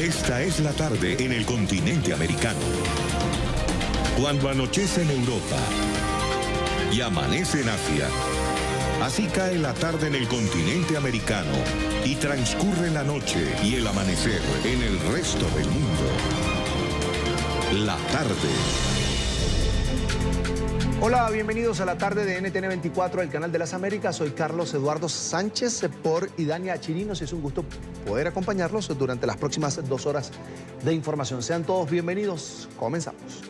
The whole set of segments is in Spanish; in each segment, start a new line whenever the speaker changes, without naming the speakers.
Esta es la tarde en el continente americano. Cuando anochece en Europa y amanece en Asia, así cae la tarde en el continente americano y transcurre la noche y el amanecer en el resto del mundo. La tarde.
Hola, bienvenidos a la tarde de NTN 24, el canal de las Américas. Soy Carlos Eduardo Sánchez por Idania Chirinos y es un gusto poder acompañarlos durante las próximas 2 horas de información. Sean todos bienvenidos. Comenzamos.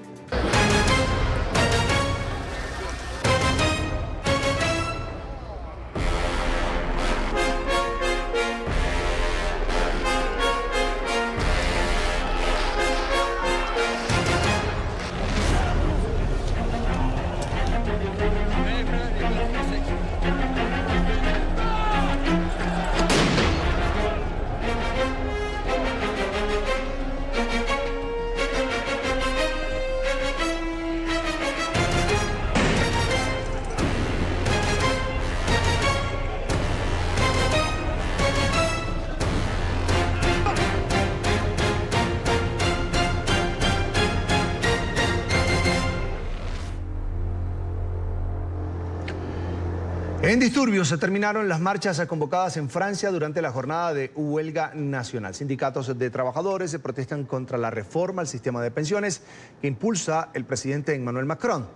En disturbios se terminaron las marchas convocadas en Francia durante la jornada de huelga nacional. Sindicatos de trabajadores se protestan contra la reforma al sistema de pensiones que impulsa el presidente Emmanuel Macron.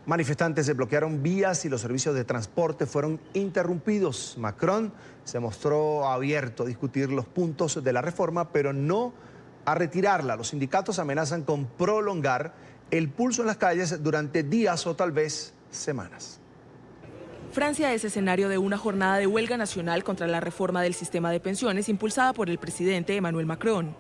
Manifestantes bloquearon vías y los servicios de transporte fueron interrumpidos. Macron se mostró abierto a discutir los puntos de la reforma, pero no a retirarla. Los sindicatos amenazan con prolongar el pulso en las calles durante días o tal vez semanas.
Francia es escenario de una jornada de huelga nacional contra la reforma del sistema de pensiones impulsada por el presidente Emmanuel Macron.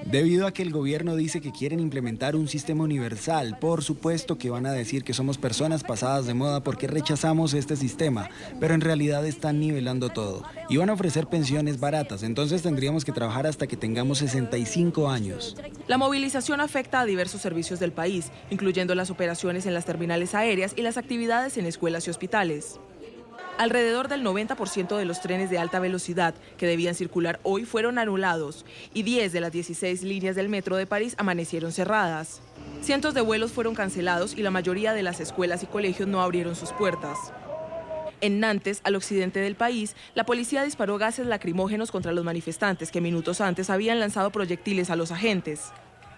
Debido a que el gobierno dice que quieren implementar un sistema universal, por supuesto que van a decir que somos personas pasadas de moda porque rechazamos este sistema, pero en realidad están nivelando todo y van a ofrecer pensiones baratas, entonces tendríamos que trabajar hasta que tengamos 65 años.
La movilización afecta a diversos servicios del país, incluyendo las operaciones en las terminales aéreas y las actividades en escuelas y hospitales. Alrededor del 90% de los trenes de alta velocidad que debían circular hoy fueron anulados y 10 de las 16 líneas del metro de París amanecieron cerradas. Cientos de vuelos fueron cancelados y la mayoría de las escuelas y colegios no abrieron sus puertas. En Nantes, al occidente del país, la policía disparó gases lacrimógenos contra los manifestantes que minutos antes habían lanzado proyectiles a los agentes.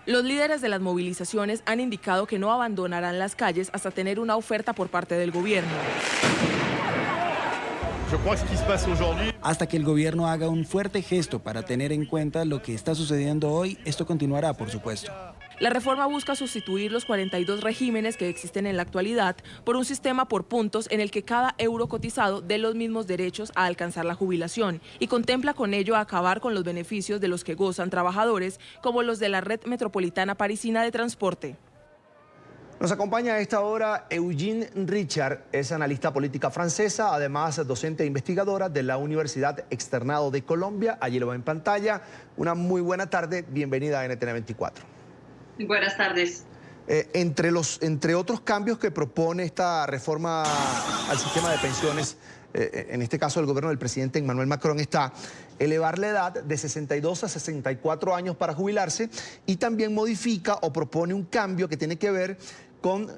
Los líderes de las movilizaciones han indicado que no abandonarán las calles hasta tener una oferta por parte del gobierno.
Hasta que el gobierno haga un fuerte gesto para tener en cuenta lo que está sucediendo hoy, esto continuará, por supuesto.
La reforma busca sustituir los 42 regímenes que existen en la actualidad por un sistema por puntos en el que cada euro cotizado dé los mismos derechos a alcanzar la jubilación y contempla con ello acabar con los beneficios de los que gozan trabajadores como los de la red metropolitana parisina de transporte.
Nos acompaña a esta hora Eugene Richard, es analista política francesa, además docente e investigadora de la Universidad Externado de Colombia. Allí lo ve en pantalla. Una muy buena tarde, bienvenida a NTN 24.
Buenas tardes.
Entre otros cambios que propone esta reforma al sistema de pensiones, en este caso el gobierno del presidente Emmanuel Macron, está elevar la edad de 62 a 64 años para jubilarse y también modifica o propone un cambio que tiene que ver con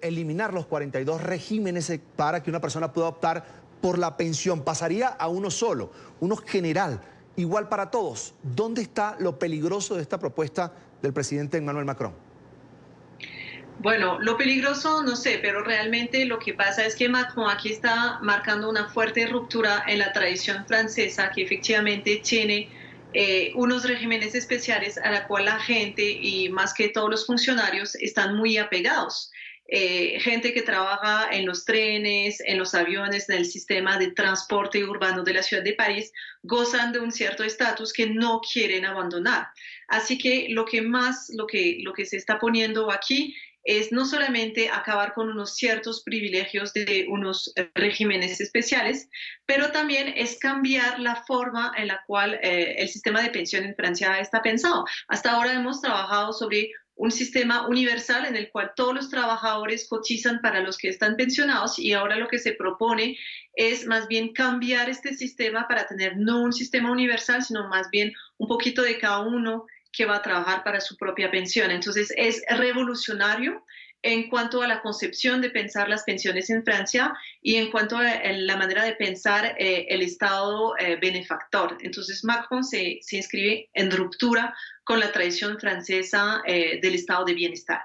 eliminar los 42 regímenes para que una persona pueda optar por la pensión. Pasaría a uno solo, uno general, igual para todos. ¿Dónde está lo peligroso de esta propuesta del presidente Emmanuel Macron?
Bueno, lo peligroso no sé, pero realmente lo que pasa es que Macron aquí está marcando una fuerte ruptura en la tradición francesa que efectivamente tiene unos regímenes especiales a la cual la gente y más que todos los funcionarios están muy apegados. Gente que trabaja en los trenes, en los aviones, en el sistema de transporte urbano de la ciudad de París, gozan de un cierto estatus que no quieren abandonar. Así que lo que se está poniendo aquí es no solamente acabar con unos ciertos privilegios de unos regímenes especiales, pero también es cambiar la forma en la cual el sistema de pensión en Francia está pensado. Hasta ahora hemos trabajado sobre un sistema universal en el cual todos los trabajadores cotizan para los que están pensionados, y ahora lo que se propone es más bien cambiar este sistema para tener no un sistema universal, sino más bien un poquito de cada uno que va a trabajar para su propia pensión. Entonces es revolucionario en cuanto a la concepción de pensar las pensiones en Francia y en cuanto a la manera de pensar el Estado benefactor. Entonces Macron se inscribe en ruptura con la tradición francesa del Estado de bienestar.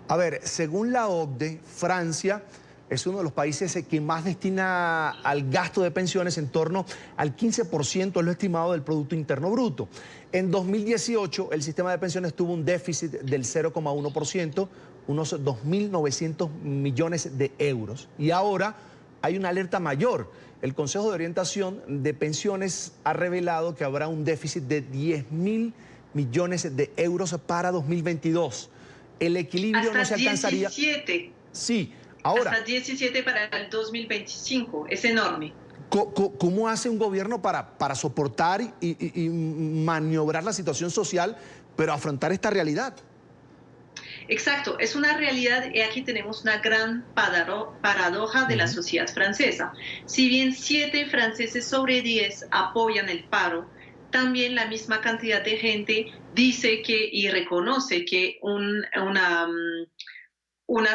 A ver, según la OCDE, Francia es uno de los países que más destina al gasto de pensiones, en torno al 15% es lo estimado del Producto Interno Bruto. En 2018, el sistema de pensiones tuvo un déficit del 0,1%, unos 2.900 millones de euros. Y ahora hay una alerta mayor. El Consejo de Orientación de Pensiones ha revelado que habrá un déficit de 10.000 millones de euros para 2022. El equilibrio
hasta
no se alcanzaría...
17.
Sí, ahora...
Hasta 17 para el 2025, es enorme.
¿Cómo hace un gobierno para soportar y maniobrar la situación social, pero afrontar esta realidad?
Exacto, es una realidad y aquí tenemos una gran paradoja de la sociedad francesa. Si bien 7 franceses sobre 10 apoyan el paro, también la misma cantidad de gente dice que y reconoce que una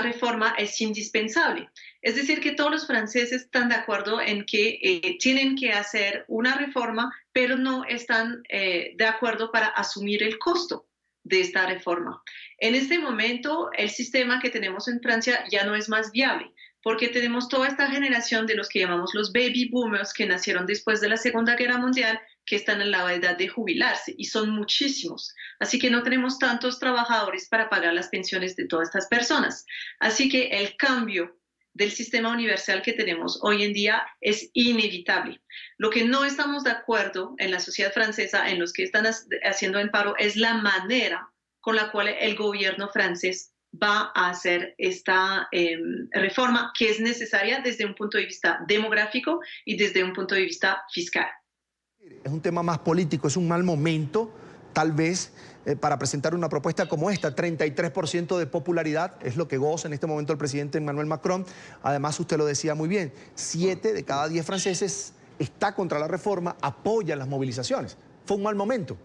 reforma es indispensable. Es decir, que todos los franceses están de acuerdo en que tienen que hacer una reforma, pero no están de acuerdo para asumir el costo de esta reforma. En este momento, el sistema que tenemos en Francia ya no es más viable, porque tenemos toda esta generación de los que llamamos los baby boomers, que nacieron después de la Segunda Guerra Mundial, que están en la edad de jubilarse, y son muchísimos. Así que no tenemos tantos trabajadores para pagar las pensiones de todas estas personas. Así que el cambio del sistema universal que tenemos hoy en día es inevitable. Lo que no estamos de acuerdo en la sociedad francesa, en los que están haciendo el paro, es la manera con la cual el gobierno francés va a hacer esta reforma, que es necesaria desde un punto de vista demográfico y desde un punto de vista fiscal.
Es un tema más político, es un mal momento, tal vez, para presentar una propuesta como esta. 33% de popularidad es lo que goza en este momento el presidente Emmanuel Macron. Además, usted lo decía muy bien, 7 de cada 10 franceses está contra la reforma, apoyan las movilizaciones. Fue un mal momento.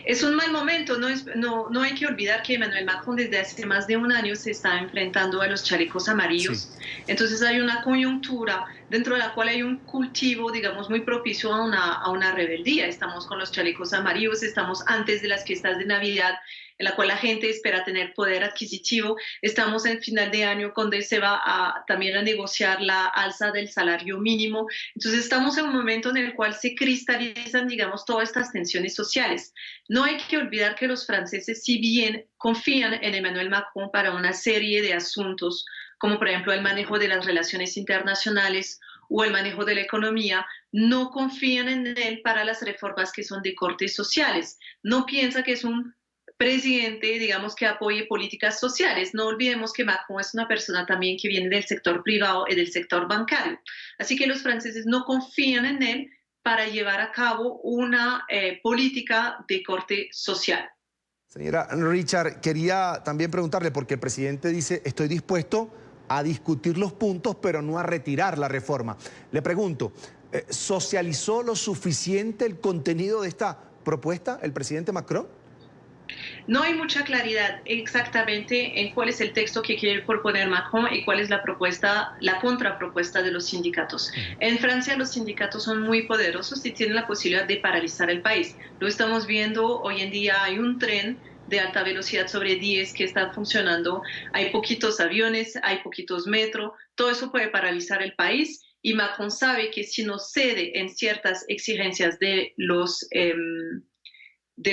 Es un mal momento, no hay que olvidar que Emmanuel Macron desde hace más de un año se está enfrentando a los chalecos amarillos. Sí. Entonces hay una coyuntura dentro de la cual hay un cultivo, digamos, muy propicio a una rebeldía. Estamos con los chalecos amarillos, estamos antes de las fiestas de Navidad, en la cual la gente espera tener poder adquisitivo. Estamos en final de año, donde se va también a negociar la alza del salario mínimo. Entonces estamos en un momento en el cual se cristalizan, digamos, todas estas tensiones sociales. No hay que olvidar que los franceses, si bien confían en Emmanuel Macron para una serie de asuntos, como por ejemplo el manejo de las relaciones internacionales o el manejo de la economía, no confían en él para las reformas que son de cortes sociales. No piensa que es un presidente, digamos, que apoye políticas sociales. No olvidemos que Macron es una persona también que viene del sector privado y del sector bancario. Así que los franceses no confían en él para llevar a cabo una política de corte social.
Señora Richard, quería también preguntarle, porque el presidente dice, estoy dispuesto a discutir los puntos, pero no a retirar la reforma. Le pregunto, ¿socializó lo suficiente el contenido de esta propuesta el presidente Macron?
No hay mucha claridad exactamente en cuál es el texto que quiere proponer Macron y cuál es la propuesta, la contrapropuesta de los sindicatos. En Francia los sindicatos son muy poderosos y tienen la posibilidad de paralizar el país. Lo estamos viendo hoy en día, hay un tren de alta velocidad sobre 10 que está funcionando, hay poquitos aviones, hay poquitos metros, todo eso puede paralizar el país, y Macron sabe que si no cede en ciertas exigencias de los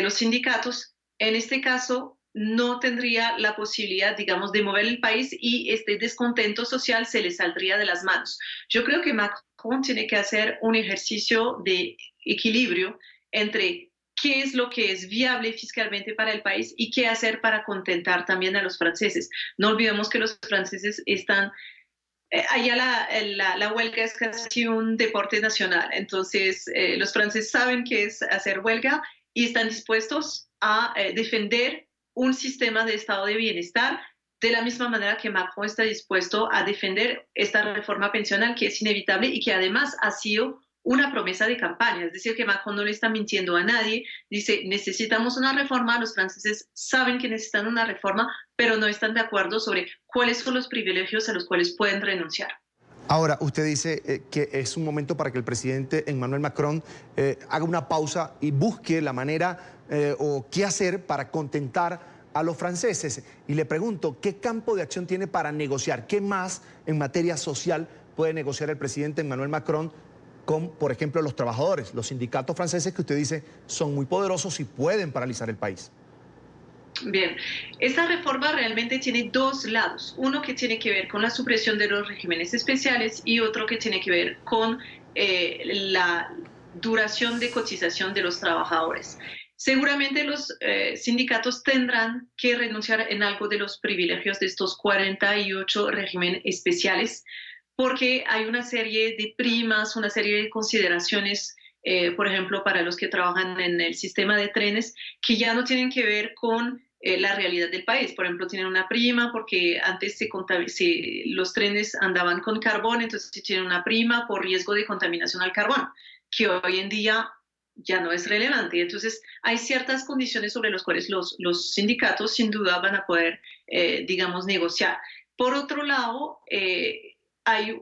sindicatos, en este caso no tendría la posibilidad, digamos, de mover el país y este descontento social se le saldría de las manos. Yo creo que Macron tiene que hacer un ejercicio de equilibrio entre qué es lo que es viable fiscalmente para el país y qué hacer para contentar también a los franceses. No olvidemos que los franceses están... allá la huelga es casi un deporte nacional, entonces los franceses saben qué es hacer huelga y están dispuestos a defender un sistema de estado de bienestar, de la misma manera que Macron está dispuesto a defender esta reforma pensional que es inevitable y que además ha sido una promesa de campaña. Es decir, que Macron no le está mintiendo a nadie, dice necesitamos una reforma, los franceses saben que necesitan una reforma, pero no están de acuerdo sobre cuáles son los privilegios a los cuales pueden renunciar.
Ahora, usted dice que es un momento para que el presidente Emmanuel Macron haga una pausa y busque la manera o qué hacer para contentar a los franceses. Y le pregunto, ¿qué campo de acción tiene para negociar? ¿Qué más en materia social puede negociar el presidente Emmanuel Macron con, por ejemplo, los trabajadores, los sindicatos franceses que usted dice son muy poderosos y pueden paralizar el país?
Bien, esta reforma realmente tiene dos lados. Uno que tiene que ver con la supresión de los regímenes especiales y otro que tiene que ver con la duración de cotización de los trabajadores. Seguramente los sindicatos tendrán que renunciar en algo de los privilegios de estos 48 regímenes especiales, porque hay una serie de primas, una serie de consideraciones, por ejemplo, para los que trabajan en el sistema de trenes, que ya no tienen que ver con la realidad del país. Por ejemplo, tienen una prima porque antes los trenes andaban con carbón, entonces tienen una prima por riesgo de contaminación al carbón, que hoy en día ya no es relevante. Entonces, hay ciertas condiciones sobre las cuales los sindicatos sin duda van a poder, digamos, negociar. Por otro lado, hay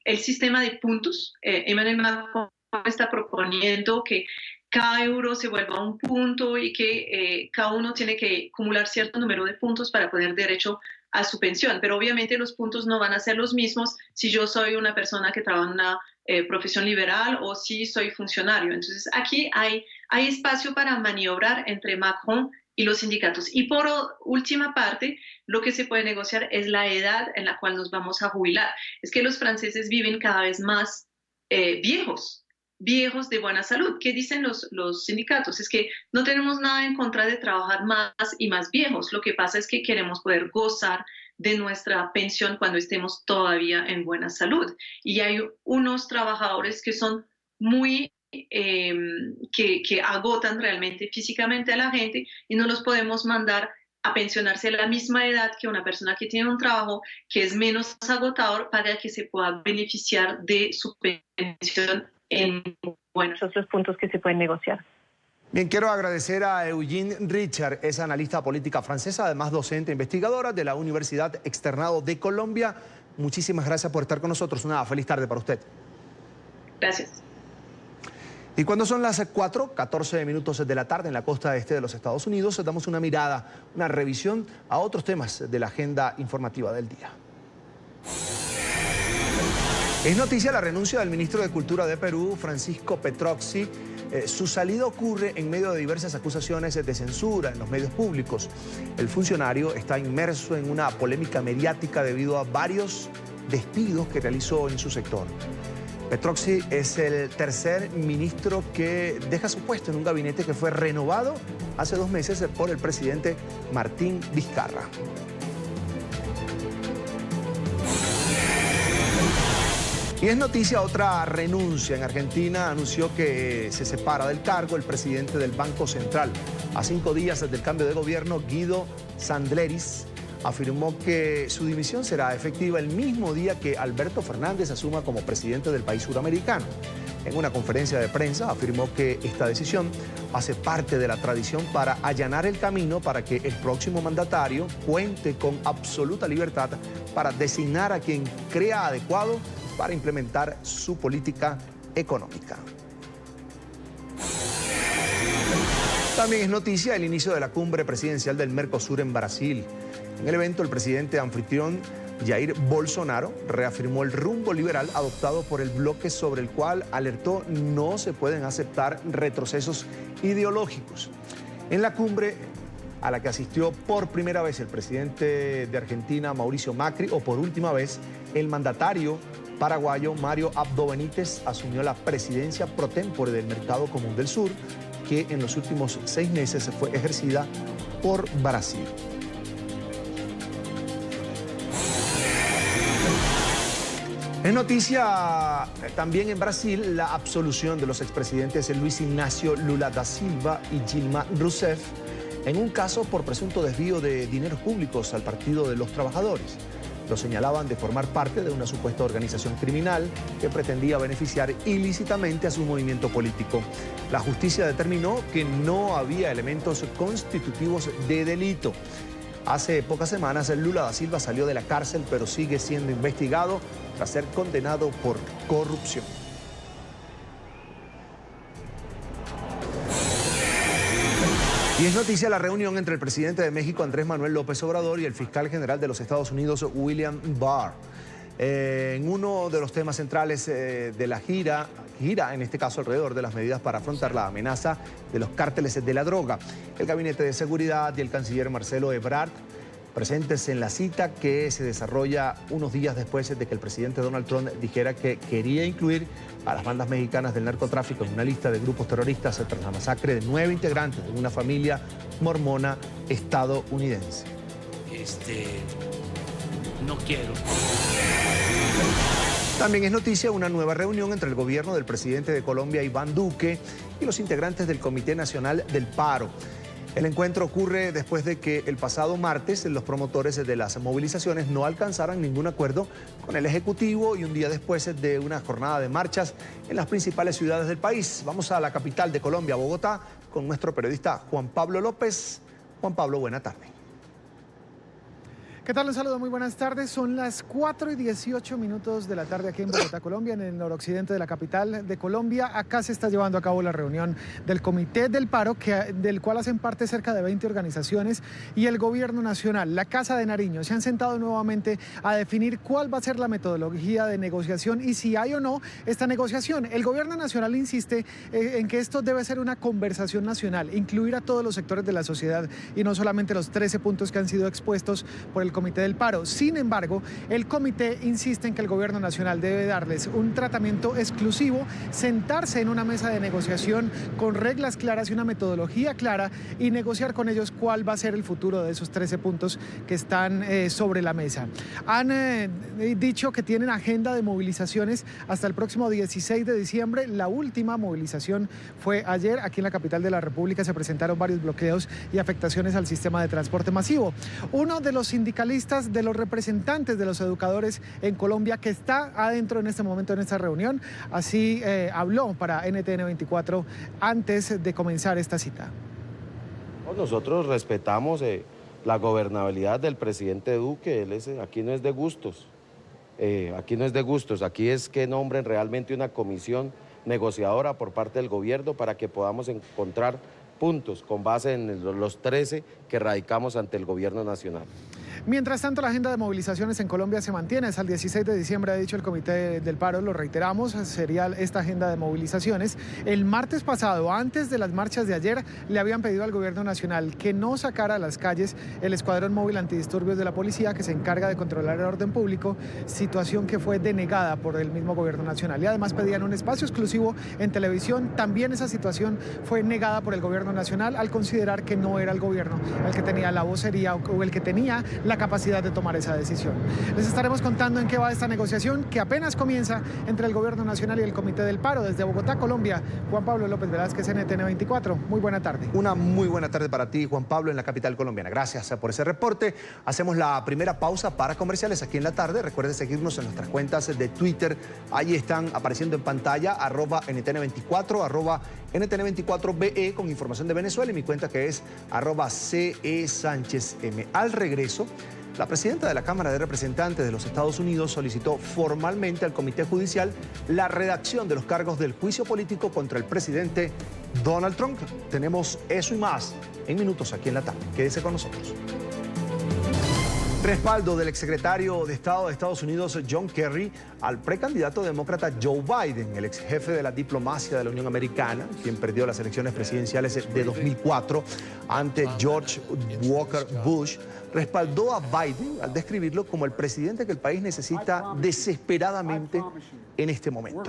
el sistema de puntos. Emmanuel Macron está proponiendo que cada euro se vuelva un punto y que cada uno tiene que acumular cierto número de puntos para poder derecho a su pensión. Pero obviamente los puntos no van a ser los mismos si yo soy una persona que trabaja en una profesión liberal o si soy funcionario. Entonces aquí hay espacio para maniobrar entre Macron y los sindicatos. Y por última parte, lo que se puede negociar es la edad en la cual nos vamos a jubilar. Es que los franceses viven cada vez más viejos de buena salud. ¿Qué dicen los sindicatos? Es que no tenemos nada en contra de trabajar más y más viejos. Lo que pasa es que queremos poder gozar de nuestra pensión cuando estemos todavía en buena salud. Y hay unos trabajadores que son muy que agotan realmente físicamente a la gente y no los podemos mandar a pensionarse a la misma edad que una persona que tiene un trabajo que es menos agotador para que se pueda beneficiar de su pensión en buenos otros puntos que se pueden negociar.
Bien, quiero agradecer a Eugene Richard, es analista política francesa, además docente e investigadora de la Universidad Externado de Colombia. Muchísimas gracias por estar con nosotros. Una feliz tarde para usted.
Gracias.
Y cuando son las 4:14 minutos de la tarde en la costa este de los Estados Unidos, damos una mirada, una revisión a otros temas de la agenda informativa del día. Es noticia la renuncia del ministro de Cultura de Perú, Francisco Petroczy. Su salida ocurre en medio de diversas acusaciones de censura en los medios públicos. El funcionario está inmerso en una polémica mediática debido a varios despidos que realizó en su sector. Petroczy es el tercer ministro que deja su puesto en un gabinete que fue renovado hace 2 meses por el presidente Martín Vizcarra. Y es noticia otra renuncia. En Argentina anunció que se separa del cargo el presidente del Banco Central. A 5 días del cambio de gobierno, Guido Sandleris afirmó que su dimisión será efectiva el mismo día que Alberto Fernández asuma como presidente del país suramericano. En una conferencia de prensa afirmó que esta decisión hace parte de la tradición para allanar el camino para que el próximo mandatario cuente con absoluta libertad para designar a quien crea adecuado para implementar su política económica. También es noticia el inicio de la cumbre presidencial del Mercosur en Brasil. En el evento, el presidente anfitrión Jair Bolsonaro reafirmó el rumbo liberal adoptado por el bloque, sobre el cual alertó no se pueden aceptar retrocesos ideológicos. En la cumbre a la que asistió por primera vez el presidente de Argentina, Mauricio Macri, o por última vez, el mandatario paraguayo Mario Abdo Benítez asumió la presidencia pro tempore del Mercado Común del Sur, que en los últimos 6 meses fue ejercida por Brasil. Es noticia también en Brasil la absolución de los expresidentes Luis Ignacio Lula da Silva y Dilma Rousseff en un caso por presunto desvío de dineros públicos al Partido de los Trabajadores. Lo señalaban de formar parte de una supuesta organización criminal que pretendía beneficiar ilícitamente a su movimiento político. La justicia determinó que no había elementos constitutivos de delito. Hace pocas semanas, Lula da Silva salió de la cárcel, pero sigue siendo investigado tras ser condenado por corrupción. Y es noticia la reunión entre el presidente de México, Andrés Manuel López Obrador, y el fiscal general de los Estados Unidos, William Barr. En uno de los temas centrales de la gira en este caso alrededor de las medidas para afrontar la amenaza de los cárteles de la droga. El Gabinete de Seguridad y el canciller Marcelo Ebrard presentes en la cita que se desarrolla unos días después de que el presidente Donald Trump dijera que quería incluir a las bandas mexicanas del narcotráfico en una lista de grupos terroristas tras la masacre de 9 integrantes de una familia mormona estadounidense.
No quiero.
También es noticia una nueva reunión entre el gobierno del presidente de Colombia, Iván Duque, y los integrantes del Comité Nacional del Paro. El encuentro ocurre después de que el pasado martes los promotores de las movilizaciones no alcanzaran ningún acuerdo con el Ejecutivo y un día después de una jornada de marchas en las principales ciudades del país. Vamos a la capital de Colombia, Bogotá, con nuestro periodista Juan Pablo López. Juan Pablo, buena tarde.
¿Qué tal? Un saludo, muy buenas tardes. Son las 4:18 de la tarde aquí en Bogotá, Colombia, en el noroccidente de la capital de Colombia. Acá se está llevando a cabo la reunión del Comité del Paro, del cual hacen parte cerca de 20 organizaciones, y el Gobierno Nacional, la Casa de Nariño. Se han sentado nuevamente a definir cuál va a ser la metodología de negociación y si hay o no esta negociación. El Gobierno Nacional insiste en que esto debe ser una conversación nacional, incluir a todos los sectores de la sociedad y no solamente los 13 puntos que han sido expuestos por el Comité del Paro. Sin embargo, el comité insiste en que el Gobierno Nacional debe darles un tratamiento exclusivo, sentarse en una mesa de negociación con reglas claras y una metodología clara y negociar con ellos cuál va a ser el futuro de esos 13 puntos que están sobre la mesa. Han dicho que tienen agenda de movilizaciones hasta el próximo 16 de diciembre. La última movilización fue ayer. Aquí en la capital de la República se presentaron varios bloqueos y afectaciones al sistema de transporte masivo. Uno de los sindicalistas, de los representantes de los educadores en Colombia, que está adentro en este momento en esta reunión, así habló para NTN 24 antes de comenzar esta cita.
Nosotros respetamos la gobernabilidad del presidente Duque. Aquí no es de gustos, aquí es que nombren realmente una comisión negociadora por parte del gobierno para que podamos encontrar puntos con base en los 13 que radicamos ante el gobierno nacional.
Mientras tanto, la agenda de movilizaciones en Colombia se mantiene hasta el 16 de diciembre, ha dicho el Comité del Paro, lo reiteramos, sería esta agenda de movilizaciones. El martes pasado, antes de las marchas de ayer, le habían pedido al Gobierno Nacional que no sacara a las calles el Escuadrón Móvil Antidisturbios de la Policía, que se encarga de controlar el orden público, situación que fue denegada por el mismo Gobierno Nacional. Y además pedían un espacio exclusivo en televisión. También esa situación fue negada por el Gobierno Nacional al considerar que no era el gobierno el que tenía la vocería o el que tenía la capacidad de tomar esa decisión. Les estaremos contando en qué va esta negociación que apenas comienza entre el Gobierno Nacional y el Comité del Paro. Desde Bogotá, Colombia, Juan Pablo López Velázquez, NTN 24. Muy buena tarde.
Una muy buena tarde para ti, Juan Pablo, en la capital colombiana. Gracias por ese reporte. Hacemos la primera pausa para comerciales aquí en la tarde. Recuerde seguirnos en nuestras cuentas de Twitter. Ahí están apareciendo en pantalla @NTN24, @NTN24BE con información de Venezuela, y mi cuenta que es @CESánchezM. Al regreso, la presidenta de la Cámara de Representantes de los Estados Unidos solicitó formalmente al Comité Judicial la redacción de los cargos del juicio político contra el presidente Donald Trump. Tenemos eso y más en minutos aquí en la tarde. Quédese con nosotros. Respaldo del exsecretario de Estado de Estados Unidos, John Kerry, al precandidato demócrata Joe Biden, el ex jefe de la diplomacia de la Unión Americana, quien perdió las elecciones presidenciales de 2004 ante George Walker Bush, respaldó a Biden al describirlo como el presidente que el país necesita desesperadamente en este momento.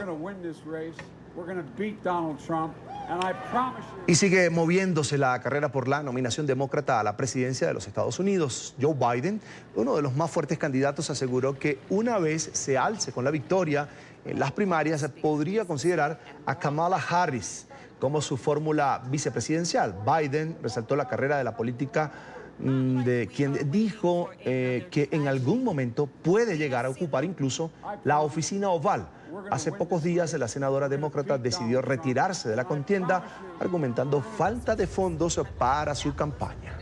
Y sigue moviéndose la carrera por la nominación demócrata a la presidencia de los Estados Unidos. Joe Biden, uno de los más fuertes candidatos, aseguró que una vez se alce con la victoria en las primarias, podría considerar a Kamala Harris como su fórmula vicepresidencial. Biden resaltó la carrera de la política de quien dijo que en algún momento puede llegar a ocupar incluso la oficina oval. Hace pocos días la senadora demócrata decidió retirarse de la contienda, argumentando falta de fondos para su campaña.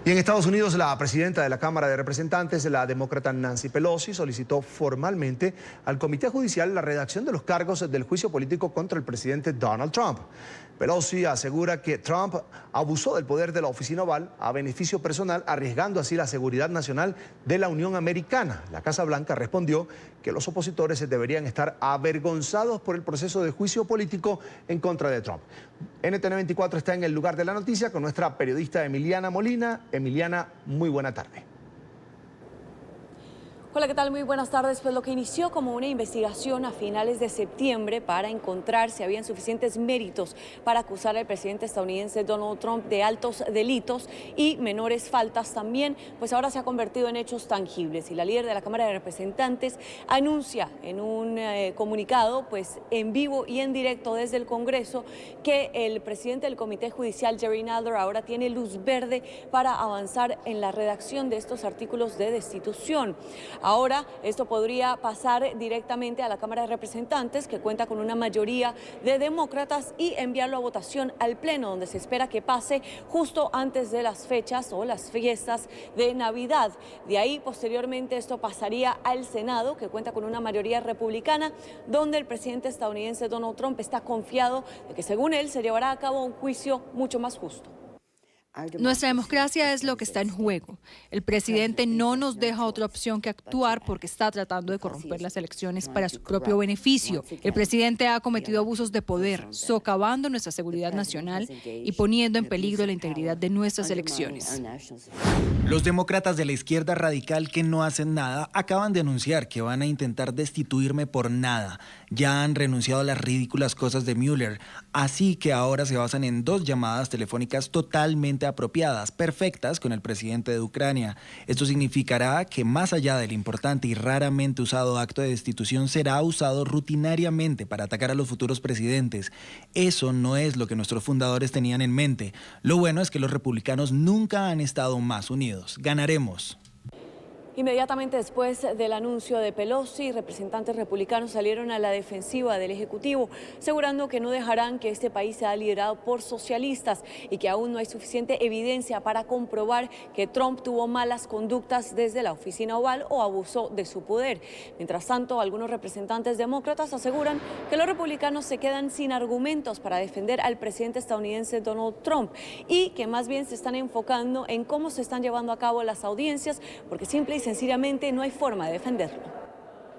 Y en Estados Unidos, la presidenta de la Cámara de Representantes, la demócrata Nancy Pelosi, solicitó formalmente al Comité Judicial la redacción de los cargos del juicio político contra el presidente Donald Trump. Pelosi asegura que Trump abusó del poder de la oficina oval a beneficio personal, arriesgando así la seguridad nacional de la Unión Americana. La Casa Blanca respondió que los opositores deberían estar avergonzados por el proceso de juicio político en contra de Trump. NTN 24 está en el lugar de la noticia con nuestra periodista Emiliana Molina. Emiliana, muy buena tarde.
Hola, ¿qué tal? Muy buenas tardes. Pues lo que inició como una investigación a finales de septiembre para encontrar si habían suficientes méritos para acusar al presidente estadounidense Donald Trump de altos delitos y menores faltas también, pues ahora se ha convertido en hechos tangibles. Y la líder de la Cámara de Representantes anuncia en un comunicado, pues en vivo y en directo desde el Congreso, que el presidente del Comité Judicial, Jerry Nadler, ahora tiene luz verde para avanzar en la redacción de estos artículos de destitución. Ahora esto podría pasar directamente a la Cámara de Representantes, que cuenta con una mayoría de demócratas, y enviarlo a votación al Pleno, donde se espera que pase justo antes de las fechas o las fiestas de Navidad. De ahí, posteriormente, esto pasaría al Senado, que cuenta con una mayoría republicana, donde el presidente estadounidense Donald Trump está confiado de que, según él, se llevará a cabo un juicio mucho más justo.
Nuestra democracia es lo que está en juego. El presidente no nos deja otra opción que actuar porque está tratando de corromper las elecciones para su propio beneficio. El presidente ha cometido abusos de poder, socavando nuestra seguridad nacional y poniendo en peligro la integridad de nuestras elecciones.
Los demócratas de la izquierda radical que no hacen nada acaban de anunciar que van a intentar destituirme por nada. Ya han renunciado a las ridículas cosas de Mueller, así que ahora se basan en 2 llamadas telefónicas totalmente apropiadas, perfectas con el presidente de Ucrania. Esto significará que más allá del importante y raramente usado acto de destitución, será usado rutinariamente para atacar a los futuros presidentes. Eso no es lo que nuestros fundadores tenían en mente. Lo bueno es que los republicanos nunca han estado más unidos. Ganaremos.
Inmediatamente después del anuncio de Pelosi, representantes republicanos salieron a la defensiva del Ejecutivo, asegurando que no dejarán que este país sea liderado por socialistas y que aún no hay suficiente evidencia para comprobar que Trump tuvo malas conductas desde la oficina oval o abusó de su poder. Mientras tanto, algunos representantes demócratas aseguran que los republicanos se quedan sin argumentos para defender al presidente estadounidense Donald Trump y que más bien se están enfocando en cómo se están llevando a cabo las audiencias, porque simple y sencillamente no hay forma de defenderlo.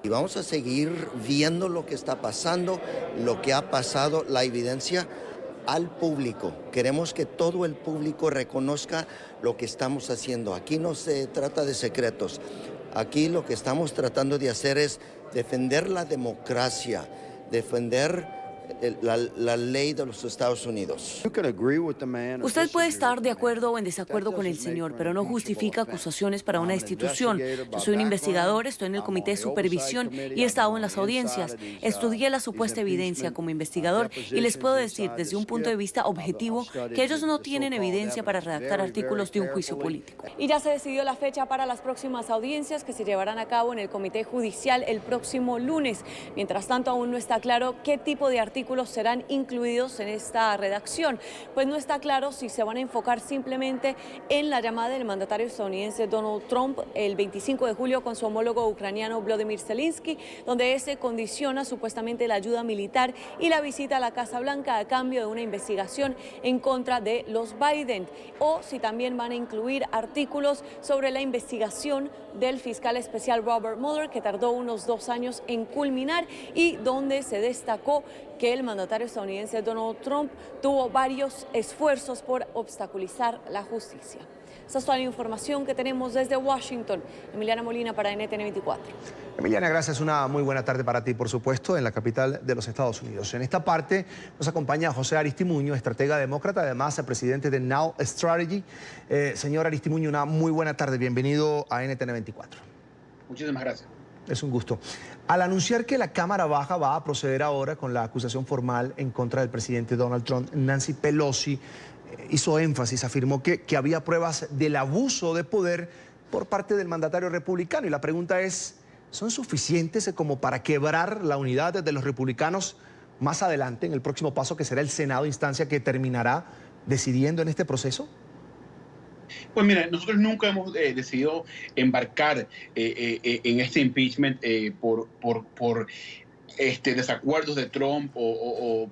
Y vamos a seguir viendo lo que está pasando, lo que ha pasado, la evidencia al público. Queremos que todo el público reconozca lo que estamos haciendo. Aquí no se trata de secretos. Aquí lo que estamos tratando de hacer es defender la democracia, defender la ley de los Estados Unidos.
Usted puede estar de acuerdo o en desacuerdo con el señor, pero no justifica acusaciones para una destitución. Yo soy un investigador, estoy en el comité de supervisión y he estado en las audiencias. Estudié la supuesta evidencia como investigador y les puedo decir desde un punto de vista objetivo que ellos no tienen evidencia para redactar artículos de un juicio político. Y ya se decidió la fecha para las próximas audiencias, que se llevarán a cabo en el comité judicial el próximo lunes. Mientras tanto, aún no está claro qué tipo de artículos serán incluidos en esta redacción, pues no está claro si se van a enfocar simplemente en la llamada del mandatario estadounidense Donald Trump el 25 de julio con su homólogo ucraniano Volodymyr Zelensky, donde ese condiciona supuestamente la ayuda militar y la visita a la Casa Blanca a cambio de una investigación en contra de los Biden, o si también van a incluir artículos sobre la investigación del fiscal especial Robert Mueller, que tardó unos 2 años en culminar y donde se destacó que el mandatario estadounidense Donald Trump tuvo varios esfuerzos por obstaculizar la justicia. Esta es toda la información que tenemos desde Washington. Emiliana Molina para NTN 24.
Emiliana, gracias. Una muy buena tarde para ti, por supuesto, en la capital de los Estados Unidos. En esta parte nos acompaña José Aristimuño, estratega demócrata, además presidente de Now Strategy. Señor Aristimuño, una muy buena tarde. Bienvenido a NTN 24.
Muchísimas gracias.
Es un gusto. Al anunciar que la Cámara Baja va a proceder ahora con la acusación formal en contra del presidente Donald Trump, Nancy Pelosi hizo énfasis, afirmó que había pruebas del abuso de poder por parte del mandatario republicano. Y la pregunta es, ¿son suficientes como para quebrar la unidad de los republicanos más adelante, en el próximo paso que será el Senado, instancia que terminará decidiendo en este proceso?
Pues mira, nosotros nunca hemos decidido embarcar en este impeachment por desacuerdos de Trump o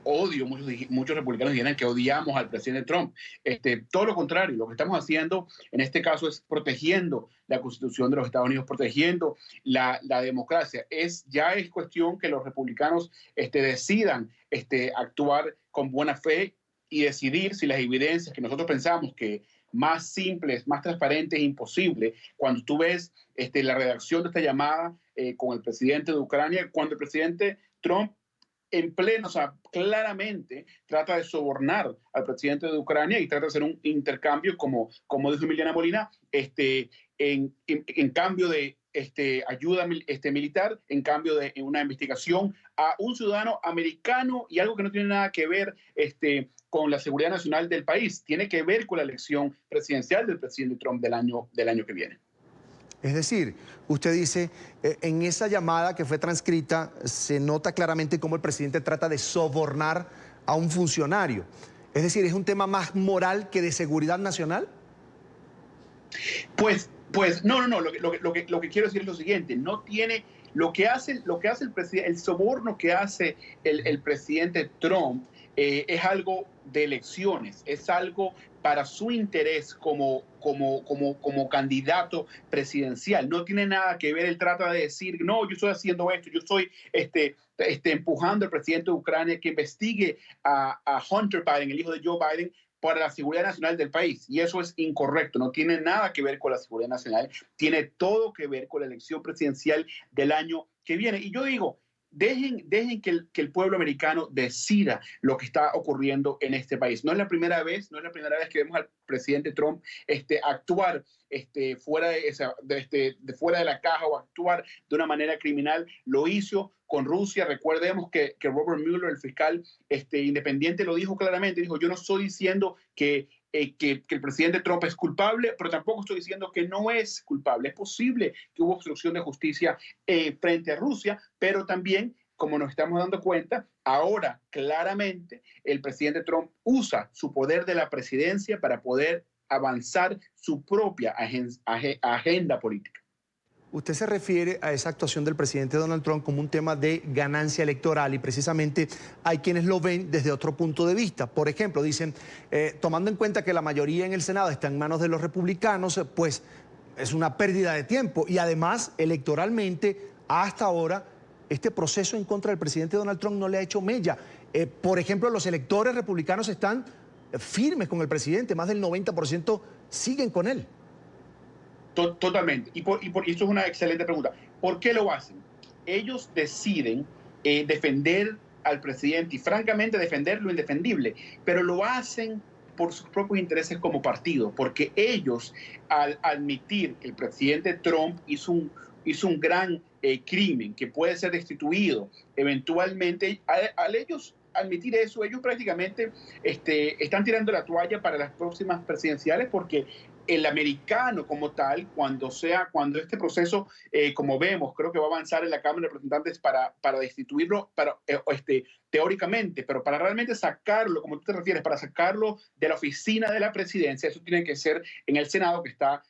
odio. Muchos republicanos dirán que odiamos al presidente Trump. Todo lo contrario, lo que estamos haciendo en este caso es protegiendo la Constitución de los Estados Unidos, protegiendo la democracia. Ya es cuestión que los republicanos decidan actuar con buena fe y decidir si las evidencias que nosotros pensamos que más simples, más transparentes e imposible, cuando tú ves la redacción de esta llamada con el presidente de Ucrania, cuando el presidente Trump en pleno, o sea, claramente trata de sobornar al presidente de Ucrania y trata de hacer un intercambio, como dijo Emiliana Molina, en cambio de ayuda militar, en cambio de una investigación a un ciudadano americano, y algo que no tiene nada que ver con la seguridad nacional del país, tiene que ver con la elección presidencial del presidente Trump del año que viene.
Es decir, usted dice, en esa llamada que fue transcrita, se nota claramente cómo el presidente trata de sobornar a un funcionario. Es decir, ¿es un tema más moral que de seguridad nacional?
Pues no. Lo que quiero decir es lo siguiente: no tiene lo que hace el presidente, el soborno que hace el presidente Trump es algo de elecciones, es algo para su interés como candidato presidencial. No tiene nada que ver. Él trata de decir, no, yo estoy haciendo esto, yo estoy empujando al presidente de Ucrania que investigue a Hunter Biden, el hijo de Joe Biden, para la seguridad nacional del país. Y eso es incorrecto. No tiene nada que ver con la seguridad nacional. Tiene todo que ver con la elección presidencial del año que viene. Y yo digo, dejen que el pueblo americano decida lo que está ocurriendo en este país. No es la primera vez que vemos al presidente Trump actuar fuera de la caja o actuar de una manera criminal. Lo hizo con Rusia. Recordemos que Robert Mueller, el fiscal independiente, lo dijo claramente. Dijo, yo no estoy diciendo que el presidente Trump es culpable, pero tampoco estoy diciendo que no es culpable. Es posible que hubo obstrucción de justicia frente a Rusia, pero también, como nos estamos dando cuenta, ahora claramente el presidente Trump usa su poder de la presidencia para poder avanzar su propia agenda política.
Usted se refiere a esa actuación del presidente Donald Trump como un tema de ganancia electoral, y precisamente hay quienes lo ven desde otro punto de vista. Por ejemplo, dicen, tomando en cuenta que la mayoría en el Senado está en manos de los republicanos, pues es una pérdida de tiempo, y además electoralmente hasta ahora este proceso en contra del presidente Donald Trump no le ha hecho mella. Por ejemplo, los electores republicanos están firmes con el presidente, más del 90% siguen con él.
Totalmente. Y esto es una excelente pregunta. ¿Por qué lo hacen? Ellos deciden defender al presidente y francamente defender lo indefendible, pero lo hacen por sus propios intereses como partido, porque ellos, al admitir que el presidente Trump hizo un gran crimen que puede ser destituido eventualmente, al ellos admitir eso, ellos prácticamente están tirando la toalla para las próximas presidenciales, porque el americano como tal, cuando este proceso, como vemos, creo que va a avanzar en la Cámara de Representantes para destituirlo, teóricamente, pero para realmente sacarlo, como tú te refieres, para sacarlo de la oficina de la presidencia, eso tiene que ser en el Senado, que está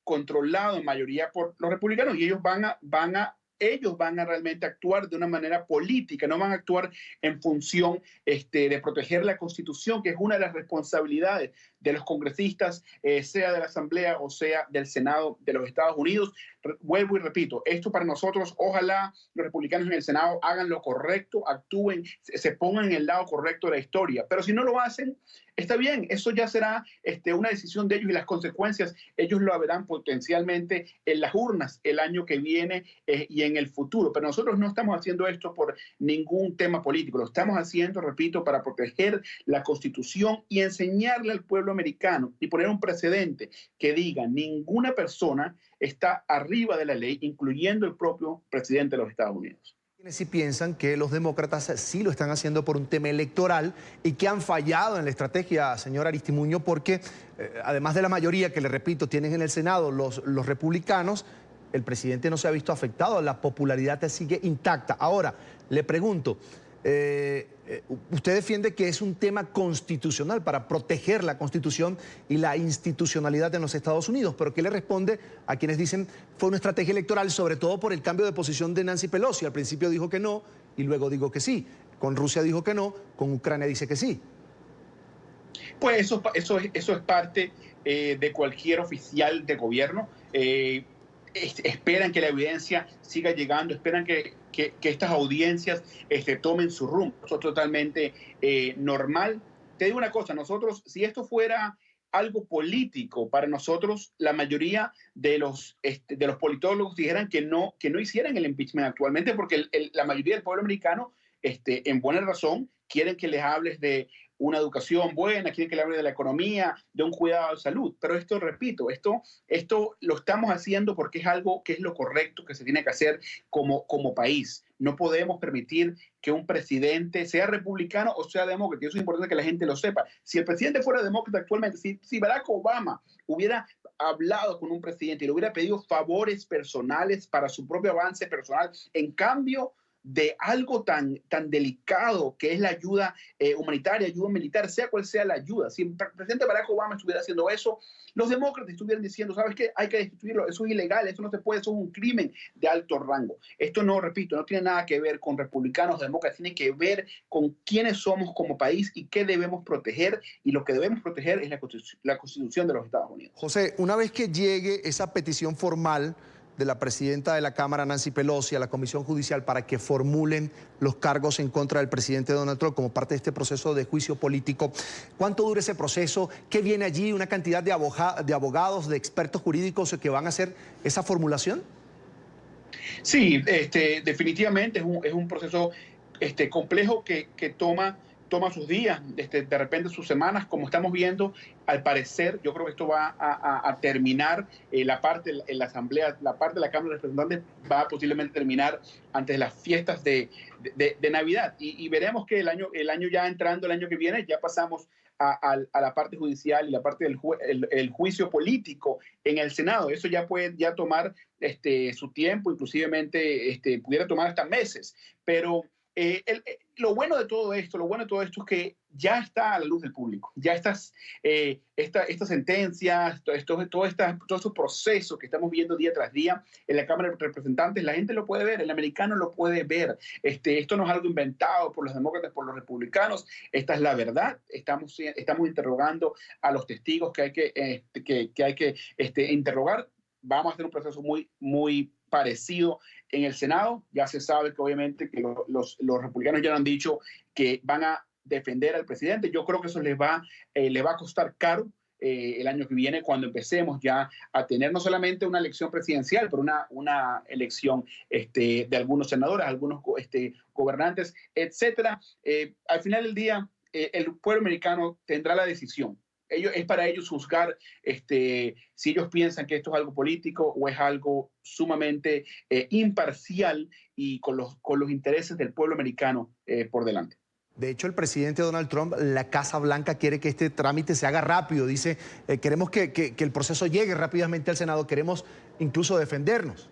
controlado en mayoría por los republicanos, y ellos van a realmente actuar de una manera política, no van a actuar en función de proteger la Constitución, que es una de las responsabilidades de los congresistas, sea de la Asamblea o sea del Senado de los Estados Unidos. Vuelvo y repito, esto para nosotros, ojalá los republicanos en el Senado hagan lo correcto, actúen, se pongan en el lado correcto de la historia, pero si no lo hacen, está bien, eso ya será una decisión de ellos, y las consecuencias ellos lo verán potencialmente en las urnas el año que viene y en el futuro. Pero nosotros no estamos haciendo esto por ningún tema político, lo estamos haciendo, repito, para proteger la Constitución y enseñarle al pueblo americano y poner un precedente que diga: ninguna persona está arriba de la ley, incluyendo el propio presidente de los Estados Unidos.
Quienes sí piensan que los demócratas sí lo están haciendo por un tema electoral y que han fallado en la estrategia, señor Aristimuño, porque además de la mayoría que, le repito, tienen en el Senado los republicanos, el presidente no se ha visto afectado, la popularidad sigue intacta. Ahora, le pregunto, usted defiende que es un tema constitucional para proteger la Constitución y la institucionalidad en los Estados Unidos, pero ¿qué le responde a quienes dicen fue una estrategia electoral, sobre todo por el cambio de posición de Nancy Pelosi? Al principio dijo que no y luego dijo que sí. Con Rusia dijo que no, con Ucrania dice que sí.
Pues eso es parte de cualquier oficial de gobierno. Esperan que la evidencia siga llegando, esperan que estas audiencias tomen su rumbo. Eso es totalmente normal. Te digo una cosa, nosotros, si esto fuera algo político, para nosotros la mayoría de los politólogos dijeran que no hicieran el impeachment actualmente, porque la mayoría del pueblo americano, en buena razón, quieren que les hables de una educación buena, quieren que le hable de la economía, de un cuidado de salud. Pero esto, repito, esto lo estamos haciendo porque es algo que es lo correcto que se tiene que hacer como país. No podemos permitir que un presidente sea republicano o sea demócrata. Y eso es importante que la gente lo sepa. Si el presidente fuera demócrata actualmente, si Barack Obama hubiera hablado con un presidente y le hubiera pedido favores personales para su propio avance personal, en cambio de algo tan delicado que es la ayuda humanitaria, ayuda militar, sea cual sea la ayuda. Si el presidente Barack Obama estuviera haciendo eso, los demócratas estuvieran diciendo, ¿sabes qué? Hay que destituirlo, eso es ilegal, eso no se puede, eso es un crimen de alto rango. Esto no, repito, no tiene nada que ver con republicanos o demócratas, tiene que ver con quiénes somos como país y qué debemos proteger, y lo que debemos proteger es la Constitución de los Estados Unidos.
José, una vez que llegue esa petición formal de la presidenta de la Cámara, Nancy Pelosi, a la Comisión Judicial para que formulen los cargos en contra del presidente Donald Trump como parte de este proceso de juicio político, ¿cuánto dura ese proceso? ¿Qué viene allí? ¿Una cantidad de abogados, de expertos jurídicos que van a hacer esa formulación?
Sí, definitivamente es un proceso complejo que toma sus días, de repente sus semanas, como estamos viendo. Al parecer, yo creo que esto va a terminar, la parte en la Asamblea, la parte de la Cámara de Representantes va a posiblemente terminar antes de las fiestas de Navidad. Y veremos que el año ya entrando, el año que viene, ya pasamos a la parte judicial y la parte del juicio político en el Senado. Eso ya puede tomar su tiempo, inclusivemente pudiera tomar hasta meses. Pero lo bueno de todo esto es que ya está a la luz del público. Ya estas sentencias, todos esos procesos que estamos viendo día tras día en la Cámara de Representantes, la gente lo puede ver, el americano lo puede ver. Esto no es algo inventado por los demócratas, por los republicanos. Esta es la verdad. Estamos interrogando a los testigos que hay que interrogar. Vamos a hacer un proceso muy, muy parecido en el Senado. Ya se sabe que obviamente que los republicanos ya han dicho que van a defender al presidente. Yo creo que eso les va a costar caro el año que viene, cuando empecemos ya a tener no solamente una elección presidencial, pero una elección de algunos senadores, algunos gobernantes, etcétera. Al final del día, el pueblo americano tendrá la decisión. Es para ellos juzgar si ellos piensan que esto es algo político o es algo sumamente imparcial y con los intereses del pueblo americano por delante.
De hecho, el presidente Donald Trump, la Casa Blanca, quiere que este trámite se haga rápido. Dice, queremos que el proceso llegue rápidamente al Senado, queremos incluso defendernos.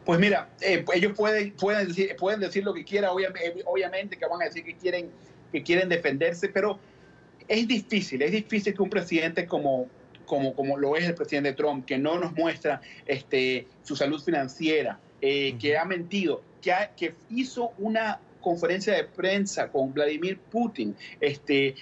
Pues mira, ellos pueden decir lo que quieran, obviamente que van a decir que quieren defenderse, pero es difícil que un presidente como lo es el presidente Trump, que no nos muestra su salud financiera, que ha mentido, que hizo una conferencia de prensa con Vladimir Putin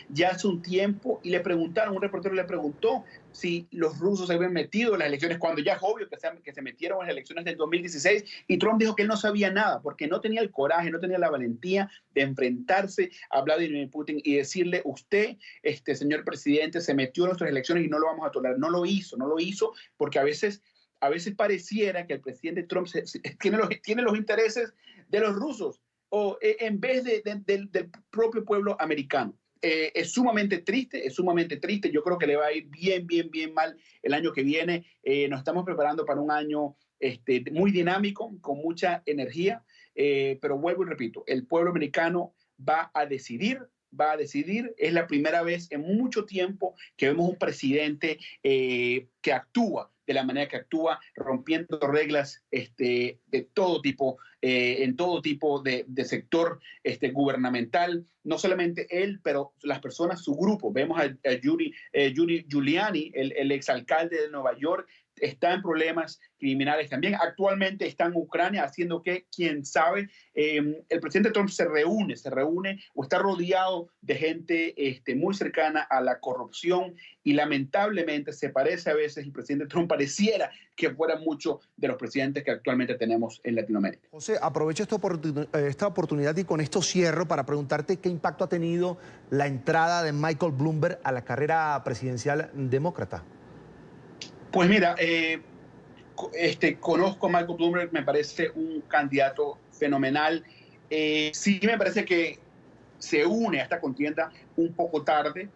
ya hace un tiempo, y un reportero le preguntó si los rusos se habían metido en las elecciones, cuando ya es obvio que se metieron en las elecciones del 2016, y Trump dijo que él no sabía nada, porque no tenía el coraje, no tenía la valentía de enfrentarse a Vladimir Putin y decirle, usted, señor presidente, se metió en nuestras elecciones y no lo vamos a tolerar. No lo hizo, porque a veces pareciera que el presidente Trump tiene los intereses de los rusos, o en vez del propio pueblo americano. es sumamente triste, es sumamente triste. Yo creo que le va a ir bien mal el año que viene. Nos estamos preparando para un año muy dinámico, con mucha energía, pero vuelvo y repito, el pueblo americano va a decidir. Es la primera vez en mucho tiempo que vemos un presidente que actúa de la manera que actúa, rompiendo reglas de todo tipo, en todo tipo de sector gubernamental. No solamente él, pero las personas, su grupo. Vemos a Rudy Giuliani, el exalcalde de Nueva York, está en problemas criminales también. Actualmente está en Ucrania haciendo que, quién sabe, el presidente Trump se reúne o está rodeado de gente muy cercana a la corrupción y lamentablemente se parece a veces, el presidente Trump pareciera que fuera mucho de los presidentes que actualmente tenemos en Latinoamérica.
José, aprovecho esta oportunidad y con esto cierro para preguntarte qué impacto ha tenido la entrada de Michael Bloomberg a la carrera presidencial demócrata.
Pues mira, conozco a Michael Bloomberg, me parece un candidato fenomenal. Sí me parece que se une a esta contienda un poco tarde.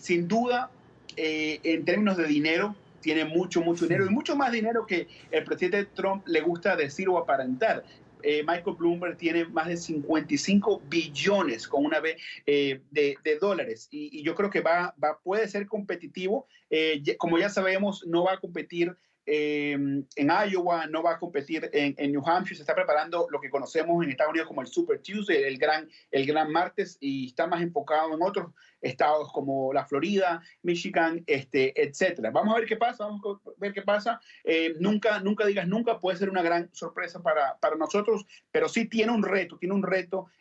Sin duda, en términos de dinero, tiene mucho dinero y mucho más dinero que el presidente Trump le gusta decir o aparentar. Michael Bloomberg tiene más de 55 billones con una B de dólares y yo creo que puede ser competitivo. Como ya sabemos, no va a competir en Iowa, no va a competir en New Hampshire. Se está preparando lo que conocemos en Estados Unidos como el Super Tuesday, el gran martes, y está más enfocado en otros estados como la Florida, Michigan, etcétera. Vamos a ver qué pasa. Nunca digas nunca, puede ser una gran sorpresa para nosotros, pero sí tiene un reto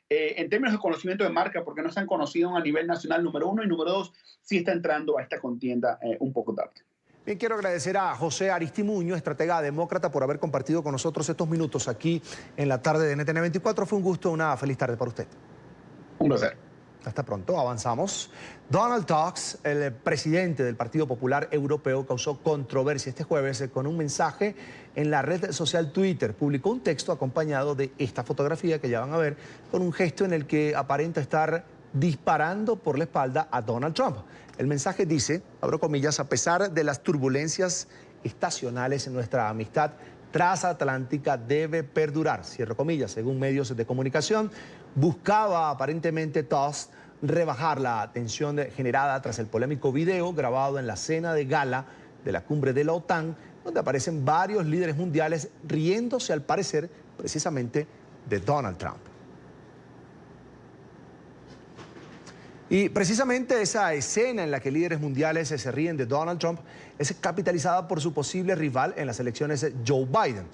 en términos de conocimiento de marca, porque no se han conocido a nivel nacional, número uno, y número dos, sí está entrando a esta contienda un poco tarde.
Bien, quiero agradecer a José Aristimuño, estratega demócrata, por haber compartido con nosotros estos minutos aquí en la tarde de NTN 24. Fue un gusto, una feliz tarde para usted.
Un placer.
Hasta pronto, avanzamos. Donald Tusk, el presidente del Partido Popular Europeo, causó controversia este jueves con un mensaje en la red social Twitter. Publicó un texto acompañado de esta fotografía que ya van a ver, con un gesto en el que aparenta estar disparando por la espalda a Donald Trump. El mensaje dice, abro comillas, a pesar de las turbulencias estacionales, nuestra amistad transatlántica debe perdurar, cierro comillas. Según medios de comunicación, buscaba aparentemente Tusk rebajar la tensión generada tras el polémico video grabado en la cena de gala de la cumbre de la OTAN, donde aparecen varios líderes mundiales riéndose, al parecer, precisamente de Donald Trump. Y precisamente esa escena en la que líderes mundiales se ríen de Donald Trump es capitalizada por su posible rival en las elecciones, Joe Biden.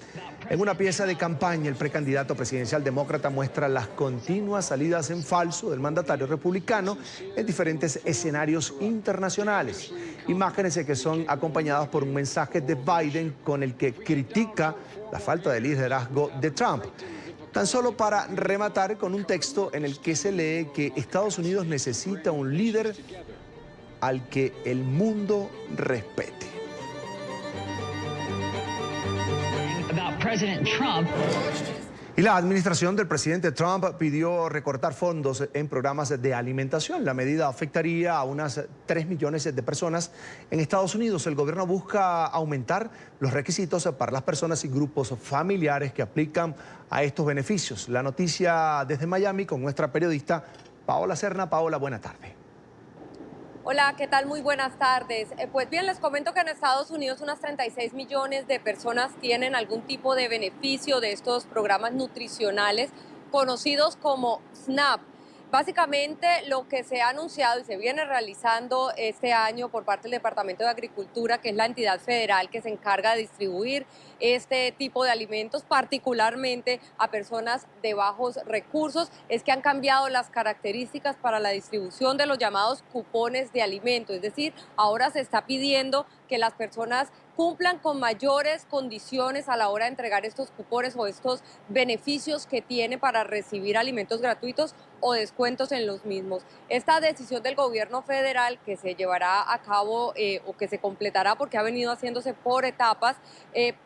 En una pieza de campaña, el precandidato presidencial demócrata muestra las continuas salidas en falso del mandatario republicano en diferentes escenarios internacionales. Imágenes que son acompañadas por un mensaje de Biden con el que critica la falta de liderazgo de Trump. Tan solo para rematar con un texto en el que se lee que Estados Unidos necesita un líder al que el mundo respete. Y la administración del presidente Trump pidió recortar fondos en programas de alimentación. La medida afectaría a unas 3 millones de personas en Estados Unidos. El gobierno busca aumentar los requisitos para las personas y grupos familiares que aplican a estos beneficios. La noticia desde Miami con nuestra periodista Paola Serna. Paola, buena tarde.
Hola, ¿qué tal? Muy buenas tardes. Pues bien, les comento que en Estados Unidos unas 36 millones de personas tienen algún tipo de beneficio de estos programas nutricionales conocidos como SNAP. Básicamente lo que se ha anunciado y se viene realizando este año por parte del Departamento de Agricultura, que es la entidad federal que se encarga de distribuir este tipo de alimentos, particularmente a personas de bajos recursos, es que han cambiado las características para la distribución de los llamados cupones de alimento. Es decir, ahora se está pidiendo que las personas cumplan con mayores condiciones a la hora de entregar estos cupones o estos beneficios que tiene para recibir alimentos gratuitos o descuentos en los mismos. Esta decisión del gobierno federal, que se llevará a cabo o que se completará porque ha venido haciéndose por etapas,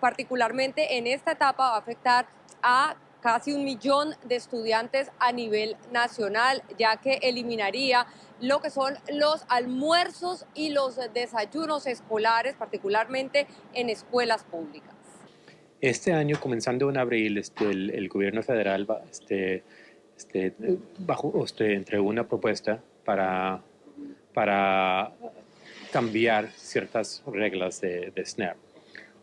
particularmente en esta etapa va a afectar a casi 1 millón de estudiantes a nivel nacional, ya que eliminaría lo que son los almuerzos y los desayunos escolares, particularmente en escuelas públicas.
Este año, comenzando en abril, el gobierno federal entregó una propuesta para cambiar ciertas reglas de SNAP.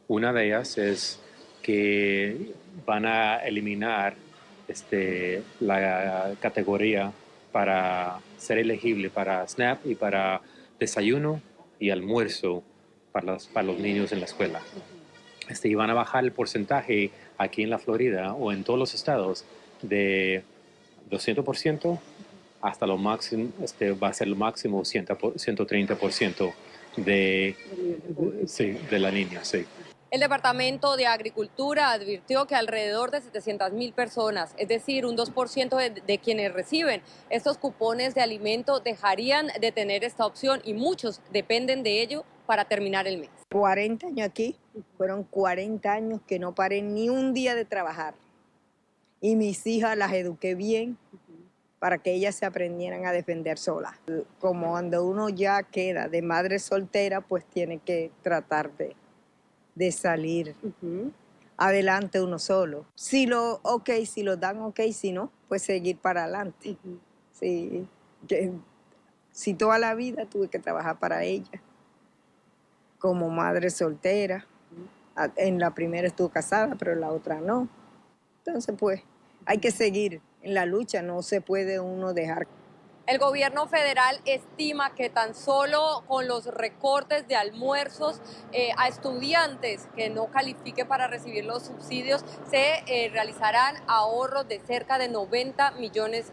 Una de ellas es que van a eliminar la categoría para ser elegible para SNAP y para desayuno y almuerzo para los niños en la escuela. Y van a bajar el porcentaje aquí en la Florida o en todos los estados de 200% hasta lo máximo, va a ser lo máximo 130% de la niña, sí.
El Departamento de Agricultura advirtió que alrededor de 700.000 personas, es decir, un 2% de quienes reciben estos cupones de alimento, dejarían de tener esta opción y muchos dependen de ello para terminar el mes.
40 años aquí, fueron 40 años que no paré ni un día de trabajar. Y mis hijas las eduqué bien para que ellas se aprendieran a defender solas. Como cuando uno ya queda de madre soltera, pues tiene que tratar de salir adelante uno solo. Si lo dan ok, si no, pues seguir para adelante. Sí, si toda la vida tuve que trabajar para ella, como madre soltera. En la primera estuve casada, pero en la otra no. Entonces, pues, hay que seguir en la lucha, no se puede uno dejar.
El gobierno federal estima que tan solo con los recortes de almuerzos a estudiantes que no califiquen para recibir los subsidios se realizarán ahorros de cerca de $90 millones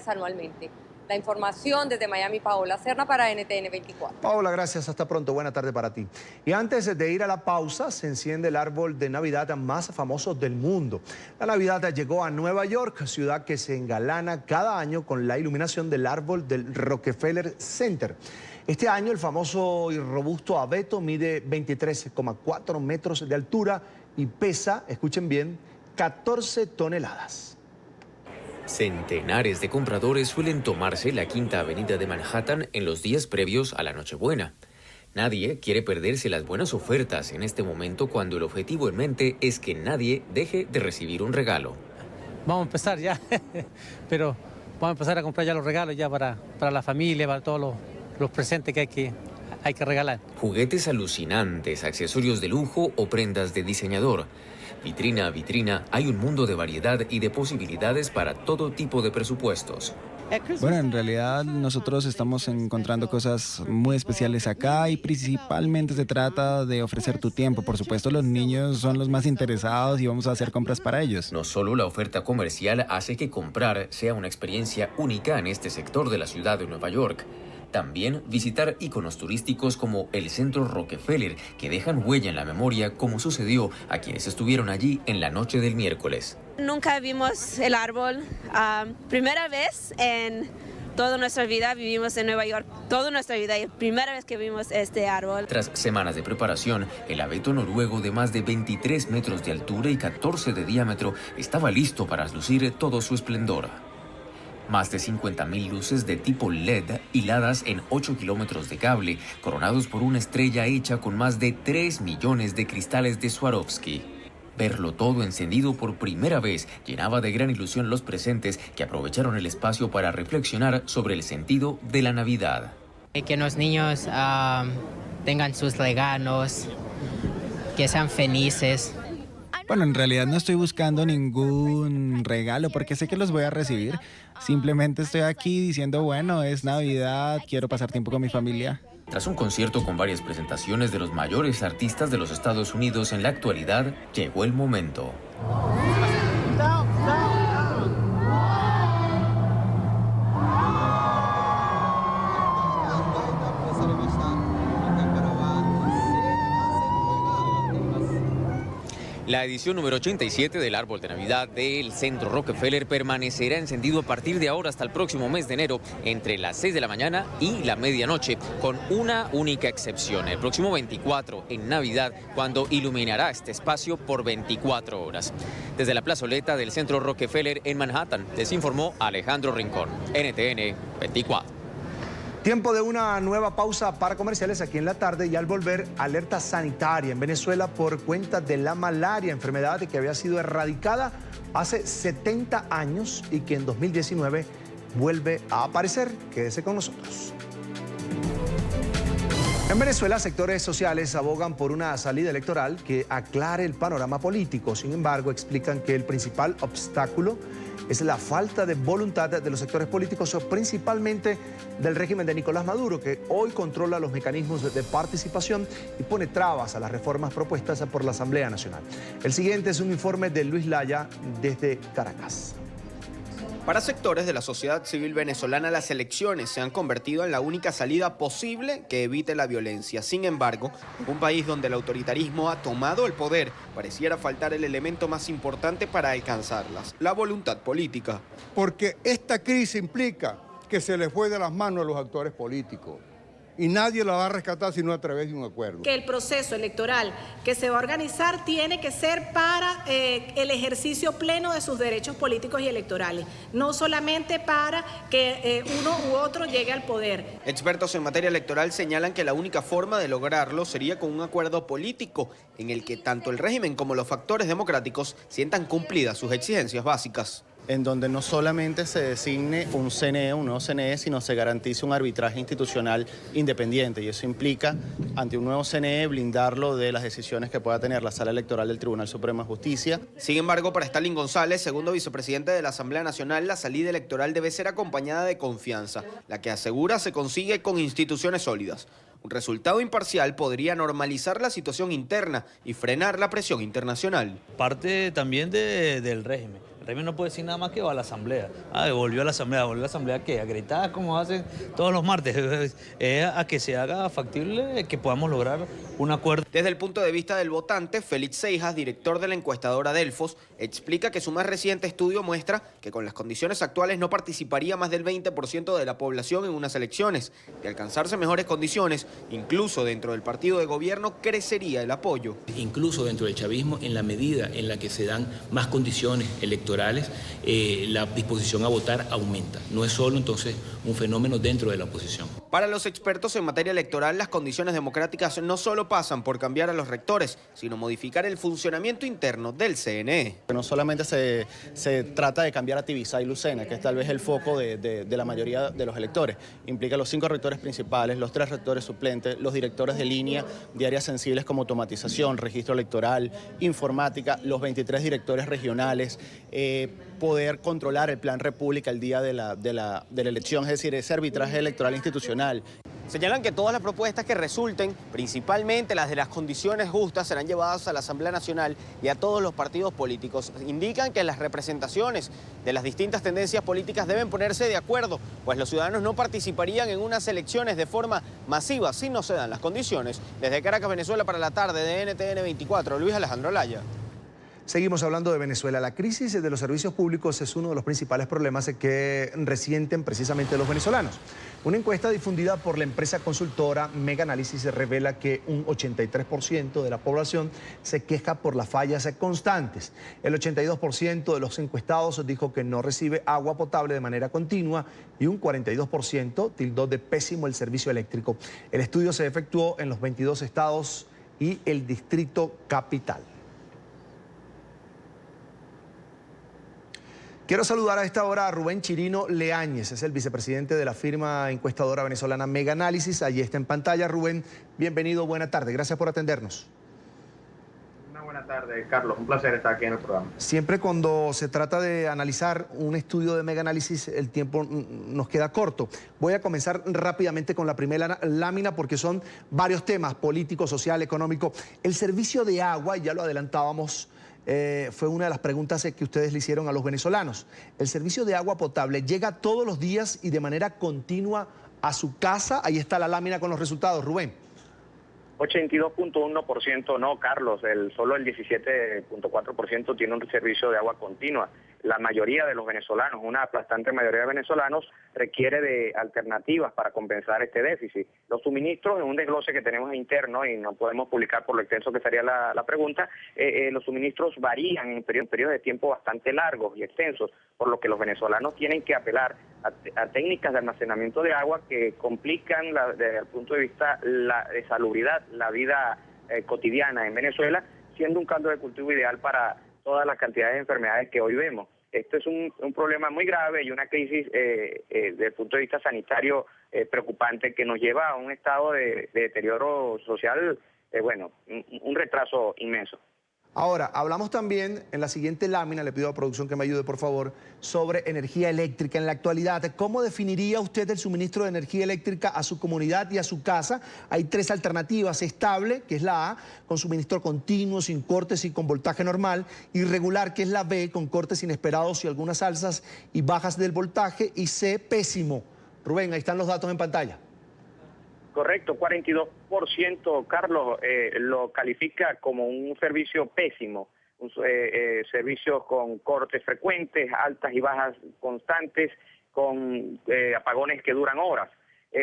anualmente. La información desde Miami, Paola Serna para NTN 24.
Paola, gracias. Hasta pronto. Buena tarde para ti. Y antes de ir a la pausa, se enciende el árbol de Navidad más famoso del mundo. La Navidad llegó a Nueva York, ciudad que se engalana cada año con la iluminación del árbol del Rockefeller Center. Este año el famoso y robusto abeto mide 23,4 metros de altura y pesa, escuchen bien, 14 toneladas.
Centenares de compradores suelen tomarse la Quinta Avenida de Manhattan en los días previos a la Nochebuena. Nadie quiere perderse las buenas ofertas en este momento cuando el objetivo en mente es que nadie deje de recibir un regalo.
Vamos a empezar ya, pero vamos a empezar a comprar ya los regalos ya para la familia, para todos los presentes que hay que regalar.
Juguetes alucinantes, accesorios de lujo o prendas de diseñador. Vitrina a vitrina, hay un mundo de variedad y de posibilidades para todo tipo de presupuestos.
Bueno, en realidad nosotros estamos encontrando cosas muy especiales acá y principalmente se trata de ofrecer tu tiempo. Por supuesto, los niños son los más interesados y vamos a hacer compras para ellos.
No solo la oferta comercial hace que comprar sea una experiencia única en este sector de la ciudad de Nueva York. También visitar íconos turísticos como el Centro Rockefeller, que dejan huella en la memoria como sucedió a quienes estuvieron allí en la noche del miércoles.
Nunca vimos el árbol. Primera vez en toda nuestra vida vivimos en Nueva York. Toda nuestra vida y primera vez que vimos este árbol.
Tras semanas de preparación, el abeto noruego de más de 23 metros de altura y 14 de diámetro estaba listo para lucir todo su esplendor. Más de 50.000 luces de tipo LED hiladas en 8 kilómetros de cable, coronados por una estrella hecha con más de 3 millones de cristales de Swarovski. Verlo todo encendido por primera vez llenaba de gran ilusión los presentes que aprovecharon el espacio para reflexionar sobre el sentido de la Navidad.
Que los niños tengan sus regalos, que sean felices.
Bueno, en realidad no estoy buscando ningún regalo porque sé que los voy a recibir. Simplemente estoy aquí diciendo, bueno, es Navidad, quiero pasar tiempo con mi familia.
Tras un concierto con varias presentaciones de los mayores artistas de los Estados Unidos en la actualidad, llegó el momento. La edición número 87 del árbol de Navidad del Centro Rockefeller permanecerá encendido a partir de ahora hasta el próximo mes de enero, entre las 6 de la mañana y la medianoche, con una única excepción, el próximo 24, en Navidad, cuando iluminará este espacio por 24 horas. Desde la plazoleta del Centro Rockefeller en Manhattan, les informó Alejandro Rincón, NTN 24.
Tiempo de una nueva pausa para comerciales aquí en la tarde y al volver, alerta sanitaria en Venezuela por cuenta de la malaria, enfermedad que había sido erradicada hace 70 años y que en 2019 vuelve a aparecer. Quédese con nosotros. En Venezuela, sectores sociales abogan por una salida electoral que aclare el panorama político. Sin embargo, explican que el principal obstáculo es la falta de voluntad de los sectores políticos, principalmente del régimen de Nicolás Maduro, que hoy controla los mecanismos de participación y pone trabas a las reformas propuestas por la Asamblea Nacional. El siguiente es un informe de Luis Laya desde Caracas.
Para sectores de la sociedad civil venezolana, las elecciones se han convertido en la única salida posible que evite la violencia. Sin embargo, en un país donde el autoritarismo ha tomado el poder, pareciera faltar el elemento más importante para alcanzarlas, la voluntad política.
Porque esta crisis implica que se les fue de las manos a los actores políticos. Y nadie la va a rescatar sino a través de un acuerdo.
Que el proceso electoral que se va a organizar tiene que ser para el ejercicio pleno de sus derechos políticos y electorales, no solamente para que uno u otro llegue al poder.
Expertos en materia electoral señalan que la única forma de lograrlo sería con un acuerdo político en el que tanto el régimen como los factores democráticos sientan cumplidas sus exigencias básicas.
En donde no solamente se designe un CNE, un nuevo CNE, sino se garantice un arbitraje institucional independiente. Y eso implica, ante un nuevo CNE, blindarlo de las decisiones que pueda tener la Sala Electoral del Tribunal Supremo de Justicia.
Sin embargo, para Stalin González, segundo vicepresidente de la Asamblea Nacional, la salida electoral debe ser acompañada de confianza, la que asegura se consigue con instituciones sólidas. Un resultado imparcial podría normalizar la situación interna y frenar la presión internacional.
Parte también del régimen. El régimen no puede decir nada más que va a la asamblea. ¿Volvió a la asamblea qué? ¿A gritar como hacen todos los martes? A que se haga factible que podamos lograr un acuerdo.
Desde el punto de vista del votante, Félix Seijas, director de la encuestadora Delfos, explica que su más reciente estudio muestra que con las condiciones actuales no participaría más del 20% de la población en unas elecciones. De alcanzarse mejores condiciones, incluso dentro del partido de gobierno, crecería el apoyo.
Incluso dentro del chavismo, en la medida en la que se dan más condiciones electorales, la disposición a votar aumenta. No es solo entonces un fenómeno dentro de la oposición.
Para los expertos en materia electoral, las condiciones democráticas no solo pasan por cambiar a los rectores, sino modificar el funcionamiento interno del CNE.
No solamente se trata de cambiar a Tibisay y Lucena, que es tal vez el foco de la mayoría de los electores. Implica los 5 rectores principales, los 3 rectores suplentes, los directores de línea de áreas sensibles como automatización, registro electoral, informática, los 23 directores regionales, poder controlar el plan República el día de la elección, es decir, ese arbitraje electoral institucional.
Señalan que todas las propuestas que resulten, principalmente las de las condiciones justas, serán llevadas a la Asamblea Nacional y a todos los partidos políticos. Indican que las representaciones de las distintas tendencias políticas deben ponerse de acuerdo, pues los ciudadanos no participarían en unas elecciones de forma masiva si no se dan las condiciones. Desde Caracas, Venezuela, para la tarde de NTN 24, Luis Alejandro Laya.
Seguimos hablando de Venezuela. La crisis de los servicios públicos es uno de los principales problemas que resienten precisamente los venezolanos. Una encuesta difundida por la empresa consultora Mega Análisis revela que un 83% de la población se queja por las fallas constantes. El 82% de los encuestados dijo que no recibe agua potable de manera continua y un 42% tildó de pésimo el servicio eléctrico. El estudio se efectuó en los 22 estados y el Distrito Capital. Quiero saludar a esta hora a Rubén Chirino Leáñez, es el vicepresidente de la firma encuestadora venezolana Mega Análisis. Allí está en pantalla. Rubén, bienvenido, buena tarde. Gracias por atendernos.
Una buena tarde, Carlos. Un placer estar aquí en el programa.
Siempre cuando se trata de analizar un estudio de Mega Análisis, el tiempo nos queda corto. Voy a comenzar rápidamente con la primera lámina porque son varios temas: político, social, económico. El servicio de agua, ya lo adelantábamos, fue una de las preguntas que ustedes le hicieron a los venezolanos. ¿El servicio de agua potable llega todos los días y de manera continua a su casa? Ahí está la lámina con los resultados, Rubén.
82.1% no, Carlos, solo el 17.4% tiene un servicio de agua continua. La mayoría de los venezolanos, una aplastante mayoría de venezolanos, requiere de alternativas para compensar este déficit. Los suministros, en un desglose que tenemos interno, y no podemos publicar por lo extenso que sería la pregunta, los suministros varían en periodos de tiempo bastante largos y extensos, por lo que los venezolanos tienen que apelar a técnicas de almacenamiento de agua que complican desde el punto de vista de salubridad la vida cotidiana en Venezuela, siendo un caldo de cultivo ideal para todas las cantidades de enfermedades que hoy vemos. Esto es un problema muy grave y una crisis desde el punto de vista sanitario preocupante que nos lleva a un estado de deterioro social, un retraso inmenso.
Ahora, hablamos también en la siguiente lámina, le pido a producción que me ayude por favor, sobre energía eléctrica en la actualidad. ¿Cómo definiría usted el suministro de energía eléctrica a su comunidad y a su casa? Hay tres alternativas: estable, que es la A, con suministro continuo, sin cortes y con voltaje normal; irregular, que es la B, con cortes inesperados y algunas alzas y bajas del voltaje; y C, pésimo. Rubén, ahí están los datos en pantalla.
Correcto, 42%, Carlos, lo califica como un servicio pésimo, servicios con cortes frecuentes, altas y bajas constantes, con apagones que duran horas.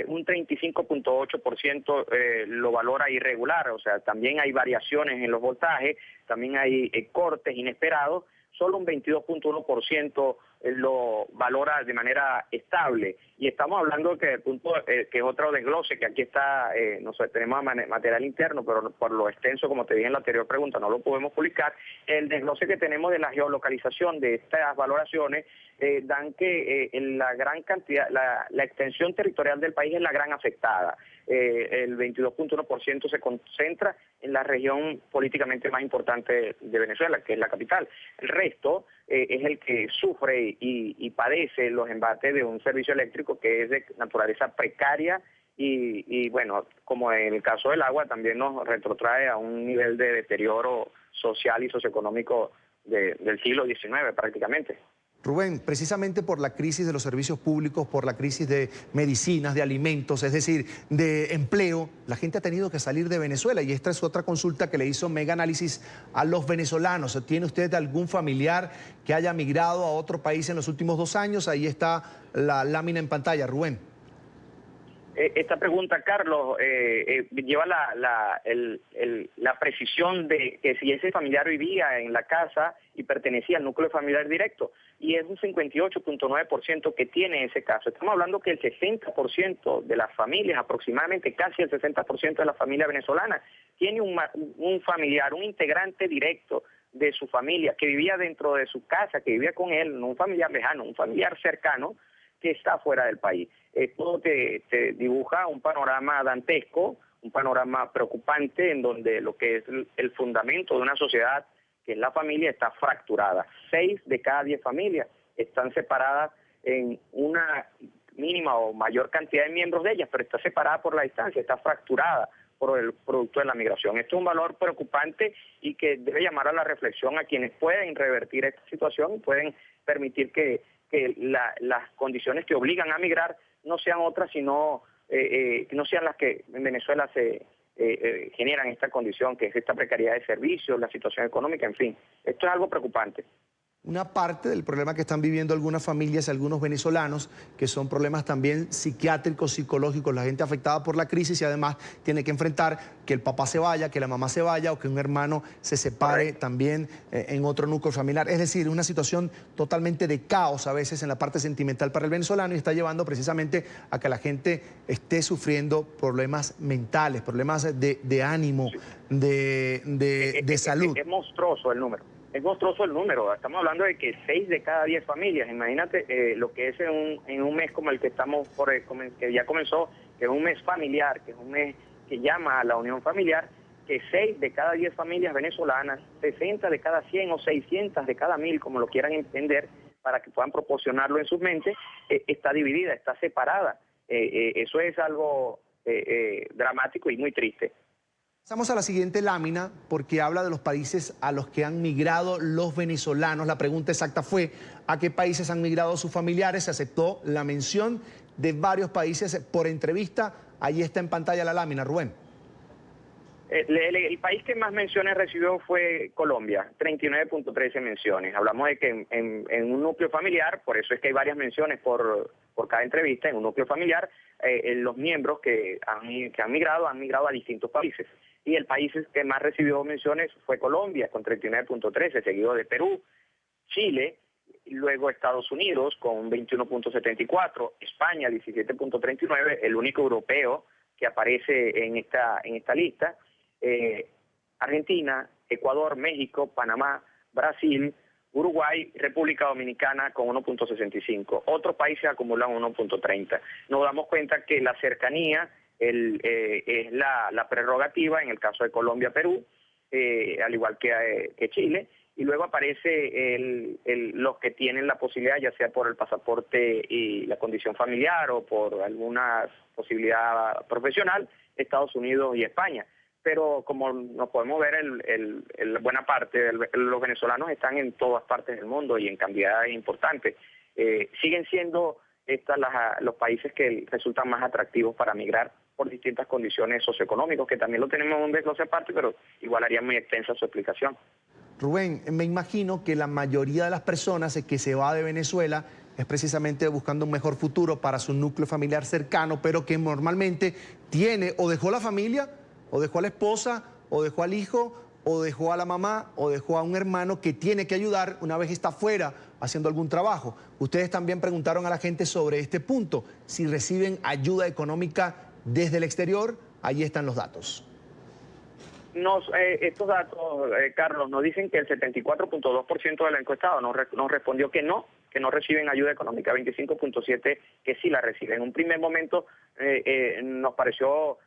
Un 35.8% lo valora irregular, o sea, también hay variaciones en los voltajes, también hay cortes inesperados. Solo un 22.1% lo valora de manera estable. Y estamos hablando que el punto que es otro desglose, que aquí está, nosotros tenemos material interno, pero por lo extenso, como te dije en la anterior pregunta, no lo podemos publicar. El desglose que tenemos de la geolocalización de estas valoraciones dan que la gran cantidad, la extensión territorial del país es la gran afectada. El 22.1% se concentra en la región políticamente más importante de Venezuela, que es la capital. El resto es el que sufre y padece los embates de un servicio eléctrico que es de naturaleza precaria y bueno, como en el caso del agua, también nos retrotrae a un nivel de deterioro social y socioeconómico del siglo XIX prácticamente.
Rubén, precisamente por la crisis de los servicios públicos, por la crisis de medicinas, de alimentos, es decir, de empleo, la gente ha tenido que salir de Venezuela, y esta es otra consulta que le hizo Mega Análisis a los venezolanos. ¿Tiene usted algún familiar que haya migrado a otro país en los últimos 2 años? Ahí está la lámina en pantalla, Rubén.
Esta pregunta, Carlos, lleva la precisión de que si ese familiar vivía en la casa y pertenecía al núcleo familiar directo, y es un 58.9% que tiene ese caso. Estamos hablando que el 60% de las familias, aproximadamente casi el 60% de la familia venezolana, tiene un familiar, un integrante directo de su familia que vivía dentro de su casa, que vivía con él, no un familiar lejano, un familiar cercano que está fuera del país. Esto te dibuja un panorama dantesco, un panorama preocupante, en donde lo que es el fundamento de una sociedad, que es la familia, está fracturada. 6 de cada 10 familias están separadas en una mínima o mayor cantidad de miembros de ellas, pero está separada por la distancia, está fracturada por el producto de la migración. Esto es un valor preocupante y que debe llamar a la reflexión a quienes pueden revertir esta situación y pueden permitir que las condiciones que obligan a migrar no sean otras, sino no sean las que en Venezuela se generan esta condición, que es esta precariedad de servicios, la situación económica, en fin. Esto es algo preocupante.
Una parte del problema que están viviendo algunas familias y algunos venezolanos, que son problemas también psiquiátricos, psicológicos, la gente afectada por la crisis, y además tiene que enfrentar que el papá se vaya, que la mamá se vaya, o que un hermano se separe también en otro núcleo familiar. Es decir, una situación totalmente de caos a veces en la parte sentimental para el venezolano, y está llevando precisamente a que la gente esté sufriendo problemas mentales, problemas de ánimo, de salud.
Es monstruoso el número. Es monstruoso el número. Estamos hablando de que 6 de cada 10 familias. Imagínate lo que es en un mes como el que estamos que ya comenzó, que es un mes familiar, que es un mes que llama a la unión familiar, que 6 de cada 10 familias venezolanas, 60 de cada 100 o 600 de cada 1000, como lo quieran entender, para que puedan proporcionarlo en sus mentes, está dividida, está separada. Eso es algo dramático y muy triste.
Pasamos a la siguiente lámina, porque habla de los países a los que han migrado los venezolanos. La pregunta exacta fue: ¿a qué países han migrado sus familiares? Se aceptó la mención de varios países por entrevista. Ahí está en pantalla la lámina, Rubén.
El país que más menciones recibió fue Colombia, 39.13 menciones. Hablamos de que en un núcleo familiar, por eso es que hay varias menciones por cada entrevista, en un núcleo familiar, los miembros que han migrado a distintos países. Y el país que más recibió menciones fue Colombia, con 39.13, seguido de Perú, Chile, luego Estados Unidos con 21.74, España 17.39, el único europeo que aparece en esta lista, Argentina, Ecuador, México, Panamá, Brasil, Uruguay, República Dominicana con 1.65. Otros países acumulan 1.30. Nos damos cuenta que la cercanía es la prerrogativa en el caso de Colombia, Perú, al igual que Chile, y luego aparece los que tienen la posibilidad, ya sea por el pasaporte y la condición familiar o por alguna posibilidad profesional, Estados Unidos y España. Pero como nos podemos ver, buena parte de los venezolanos están en todas partes del mundo y en cantidades importantes. Siguen siendo los países que resultan más atractivos para migrar por distintas condiciones socioeconómicas, que también lo tenemos en un desglose aparte, pero igual haría muy extensa su explicación.
Rubén, me imagino que la mayoría de las personas que se va de Venezuela es precisamente buscando un mejor futuro para su núcleo familiar cercano, pero que normalmente tiene o dejó la familia, o dejó a la esposa, o dejó al hijo, o dejó a la mamá, o dejó a un hermano que tiene que ayudar una vez está fuera haciendo algún trabajo. Ustedes también preguntaron a la gente sobre este punto, si reciben ayuda económica desde el exterior. Ahí están los datos.
Estos datos, Carlos, nos dicen que el 74.2% de la encuestada nos respondió que no reciben ayuda económica, 25.7% que sí la reciben. En un primer momento nos pareció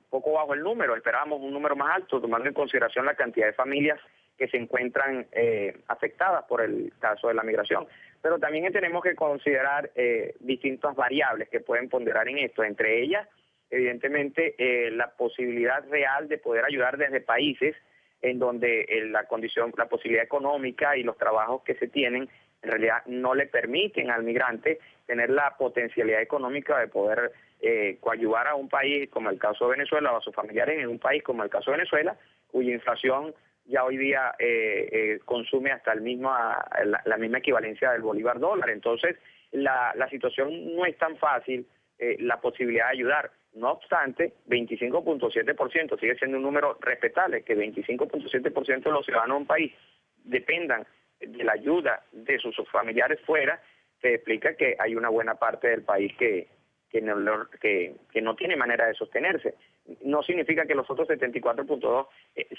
poco bajo el número, esperábamos un número más alto, tomando en consideración la cantidad de familias que se encuentran afectadas por el caso de la migración. Pero también tenemos que considerar distintas variables que pueden ponderar en esto, entre ellas, evidentemente, la posibilidad real de poder ayudar desde países en donde la posibilidad económica y los trabajos que se tienen en realidad no le permiten al migrante tener la potencialidad económica de poder coadyuvar a un país como el caso de Venezuela o a sus familiares en un país como el caso de Venezuela, cuya inflación ya hoy día consume hasta la misma equivalencia del bolívar dólar. Entonces, la situación no es tan fácil, la posibilidad de ayudar. No obstante, 25.7% sigue siendo un número respetable, que 25.7% de los ciudadanos de un país dependan de la ayuda de sus familiares fuera, se explica que hay una buena parte del país que no tiene manera de sostenerse. No significa que los otros 74.2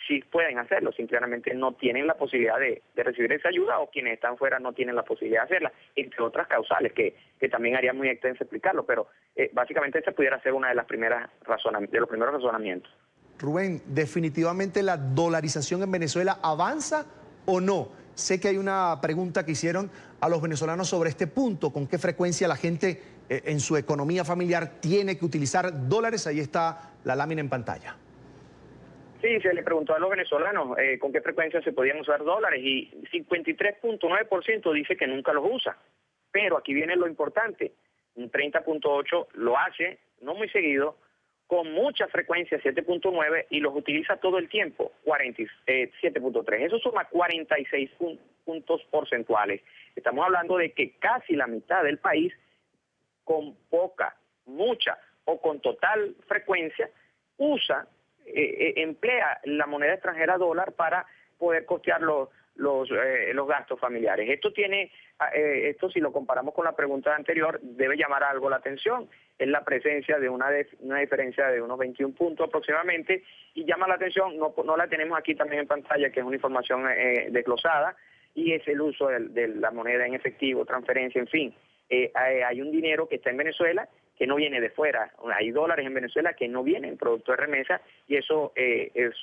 sí pueden hacerlo, simplemente no tienen la posibilidad de recibir esa ayuda, o quienes están fuera no tienen la posibilidad de hacerla, entre otras causales que también haría muy extenso explicarlo, pero básicamente ese pudiera ser una de los primeros razonamientos.
Rubén, ¿definitivamente la dolarización en Venezuela avanza o no? Sé que hay una pregunta que hicieron a los venezolanos sobre este punto, con qué frecuencia la gente en su economía familiar tiene que utilizar dólares. Ahí está la lámina en pantalla.
Sí, se le preguntó a los venezolanos con qué frecuencia se podían usar dólares y 53.9% dice que nunca los usa. Pero aquí viene lo importante, un 30.8% lo hace, no muy seguido, con mucha frecuencia, 7.9%, y los utiliza todo el tiempo, 7.3%. Eso suma 46 puntos porcentuales. Estamos hablando de que casi la mitad del país, con poca, mucha o con total frecuencia, emplea la moneda extranjera dólar para poder costear los gastos familiares. Esto si lo comparamos con la pregunta anterior, debe llamar algo la atención. Es la presencia de una diferencia de unos 21 puntos aproximadamente, y llama la atención, no la tenemos aquí también en pantalla, que es una información desglosada, y es el uso de la moneda en efectivo, transferencia, en fin. Hay un dinero que está en Venezuela que no viene de fuera, hay dólares en Venezuela que no vienen producto de remesa, y eso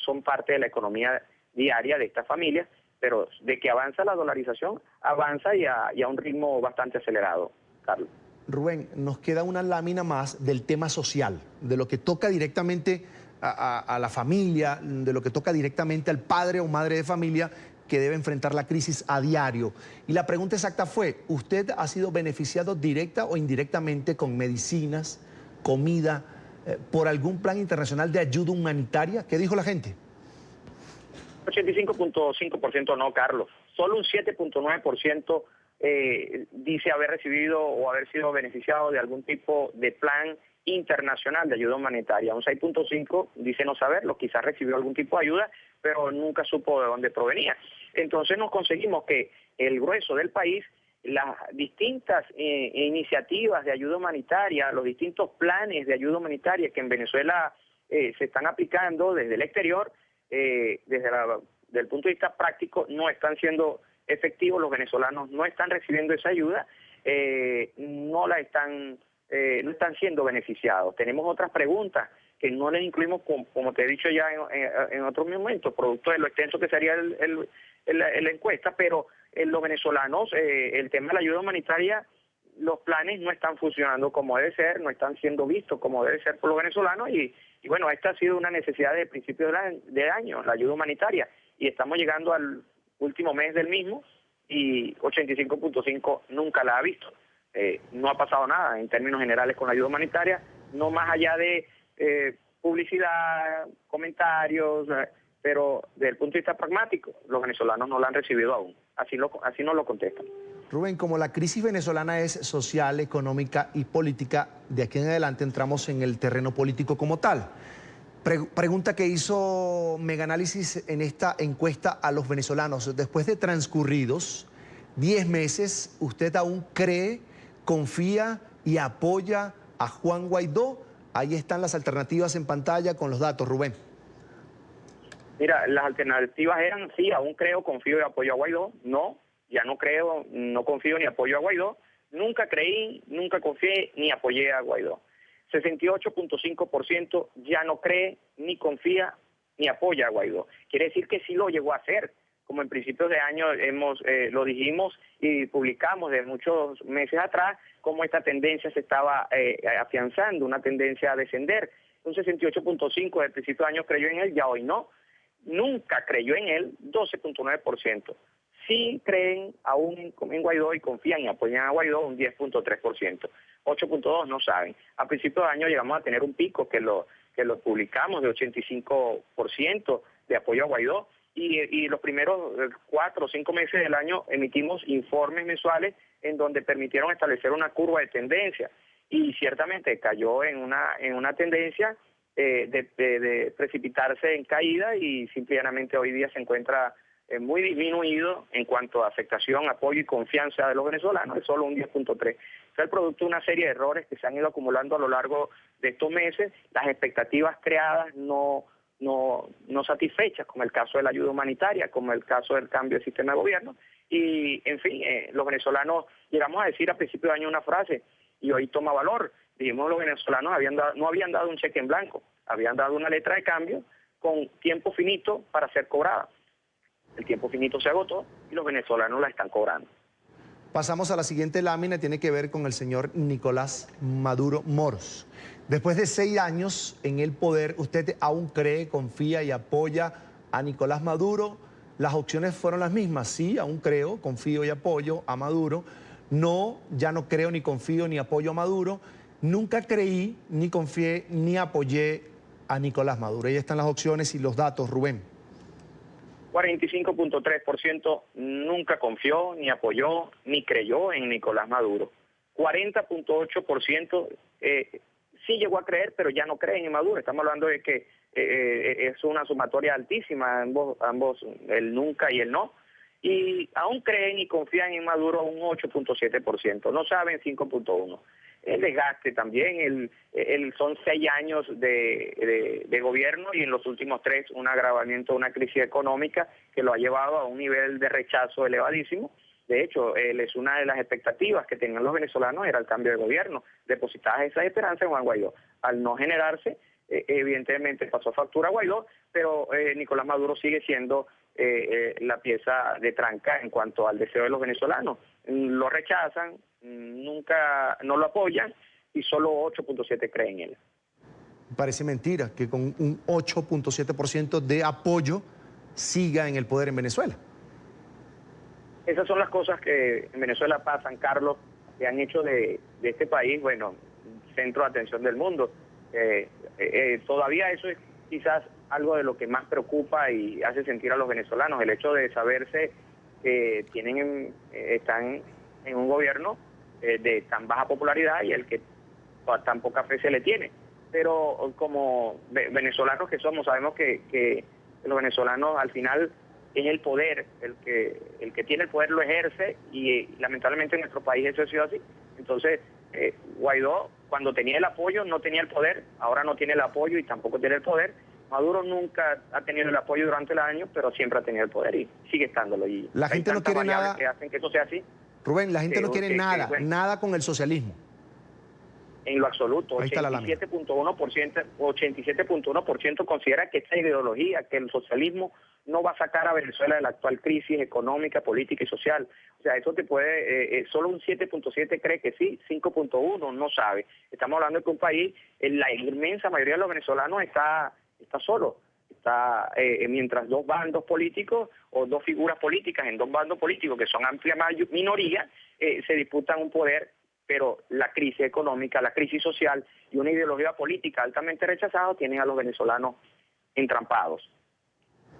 son parte de la economía diaria de estas familias, pero de que avanza la dolarización, avanza y a un ritmo bastante acelerado, Carlos.
Rubén, nos queda una lámina más del tema social, de lo que toca directamente a la familia, de lo que toca directamente al padre o madre de familia que debe enfrentar la crisis a diario. Y la pregunta exacta fue, ¿usted ha sido beneficiado directa o indirectamente con medicinas, comida, por algún plan internacional de ayuda humanitaria? ¿Qué dijo la gente?
85.5% no, Carlos. Solo un 7.9% dice haber recibido o haber sido beneficiado de algún tipo de plan internacional de ayuda humanitaria. Un 6.5% dice no saberlo, quizás recibió algún tipo de ayuda, pero nunca supo de dónde provenía. Entonces nos conseguimos que el grueso del país, las distintas iniciativas de ayuda humanitaria, los distintos planes de ayuda humanitaria que en Venezuela se están aplicando desde el exterior, desde el punto de vista práctico, no están siendo efectivos. Los venezolanos no están recibiendo esa ayuda, no están siendo beneficiados. Tenemos otras preguntas que no les incluimos, como te he dicho ya en otros momentos, producto de lo extenso que sería la encuesta, pero los venezolanos, el tema de la ayuda humanitaria, los planes no están funcionando como debe ser, no están siendo vistos como debe ser por los venezolanos y bueno, esta ha sido una necesidad de principio de año, la ayuda humanitaria, y estamos llegando al último mes del mismo y 85.5 nunca la ha visto. No ha pasado nada en términos generales con la ayuda humanitaria, no más allá de publicidad, comentarios, pero desde el punto de vista pragmático, los venezolanos no la han recibido aún. Así nos lo contestan.
Rubén, como la crisis venezolana es social, económica y política, de aquí en adelante entramos en el terreno político como tal. Pregunta que hizo Megaanálisis en esta encuesta a los venezolanos. Después de transcurridos 10 meses, ¿usted aún cree, confía y apoya a Juan Guaidó? Ahí están las alternativas en pantalla con los datos, Rubén.
Mira, las alternativas eran, sí, aún creo, confío y apoyo a Guaidó. No, ya no creo, no confío ni apoyo a Guaidó. Nunca creí, nunca confié ni apoyé a Guaidó. 68.5% ya no cree, ni confía, ni apoya a Guaidó. Quiere decir que sí lo llegó a hacer. Como en principios de año lo dijimos y publicamos de muchos meses atrás, cómo esta tendencia se estaba afianzando, una tendencia a descender. Un 68.5% del principio de año creyó en él, ya hoy no. Nunca creyó en él, 12.9%. Sí creen aún en Guaidó y confían y apoyan a Guaidó, un 10.3%. 8.2% no saben. A principios de año llegamos a tener un pico que lo publicamos de 85% de apoyo a Guaidó. Y los primeros 4 o 5 meses del año emitimos informes mensuales en donde permitieron establecer una curva de tendencia y ciertamente cayó en una tendencia de precipitarse en caída y simplemente hoy día se encuentra muy disminuido en cuanto a aceptación, apoyo y confianza de los venezolanos, es solo un 10.3%. Es el producto de una serie de errores que se han ido acumulando a lo largo de estos meses, las expectativas creadas no satisfechas, como el caso de la ayuda humanitaria, como el caso del cambio de sistema de gobierno. Y, en fin, los venezolanos llegamos a decir a principio de año una frase, y hoy toma valor. Dijimos los venezolanos no habían dado un cheque en blanco, habían dado una letra de cambio con tiempo finito para ser cobrada. El tiempo finito se agotó y los venezolanos la están cobrando.
Pasamos a la siguiente lámina, tiene que ver con el señor Nicolás Maduro Moros. Después de 6 años en el poder, ¿usted aún cree, confía y apoya a Nicolás Maduro? Las opciones fueron las mismas. Sí, aún creo, confío y apoyo a Maduro. No, ya no creo ni confío ni apoyo a Maduro. Nunca creí, ni confié, ni apoyé a Nicolás Maduro. Ahí están las opciones y los datos, Rubén.
45.3% nunca confió, ni apoyó, ni creyó en Nicolás Maduro. 40.8% sí llegó a creer, pero ya no creen en Maduro. Estamos hablando de que es una sumatoria altísima, ambos, el nunca y el no. Y aún creen y confían en Maduro un 8.7%. No saben 5.1%. El desgaste también, son 6 años de gobierno y en los últimos 3 un agravamiento de una crisis económica que lo ha llevado a un nivel de rechazo elevadísimo. De hecho, es una de las expectativas que tenían los venezolanos era el cambio de gobierno, depositadas esas esperanzas en Juan Guaidó. Al no generarse, evidentemente pasó factura a Guaidó, pero Nicolás Maduro sigue siendo la pieza de tranca en cuanto al deseo de los venezolanos. Lo rechazan, nunca no lo apoyan y solo 8.7% creen en él.
Parece mentira que con un 8.7% de apoyo siga en el poder en Venezuela.
Esas son las cosas que en Venezuela pasan, Carlos, que han hecho de este país, bueno, centro de atención del mundo. Todavía eso es quizás algo de lo que más preocupa y hace sentir a los venezolanos, el hecho de saberse que están en un gobierno de tan baja popularidad y el que tan poca fe se le tiene. Pero como venezolanos que somos, sabemos que los venezolanos al final es el poder, el que tiene el poder lo ejerce y lamentablemente en nuestro país eso ha sido así. Entonces, Guaidó, cuando tenía el apoyo, no tenía el poder, ahora no tiene el apoyo y tampoco tiene el poder. Maduro nunca ha tenido el apoyo durante el año, pero siempre ha tenido el poder y sigue estándolo. Y
la gente no quiere nada
que hacen que eso sea así.
Rubén, la gente no quiere nada con el socialismo.
En lo absoluto, 87.1% considera que esta ideología, que el socialismo no va a sacar a Venezuela de la actual crisis económica, política y social. O sea, eso te puede, solo un 7.7 cree que sí, 5.1 no sabe. Estamos hablando de que un país, la inmensa mayoría de los venezolanos está solo. Está mientras dos bandos políticos o dos figuras políticas en dos bandos políticos que son amplia minoría, se disputan un poder, pero la crisis económica, la crisis social y una ideología política altamente rechazada tienen a los venezolanos entrampados.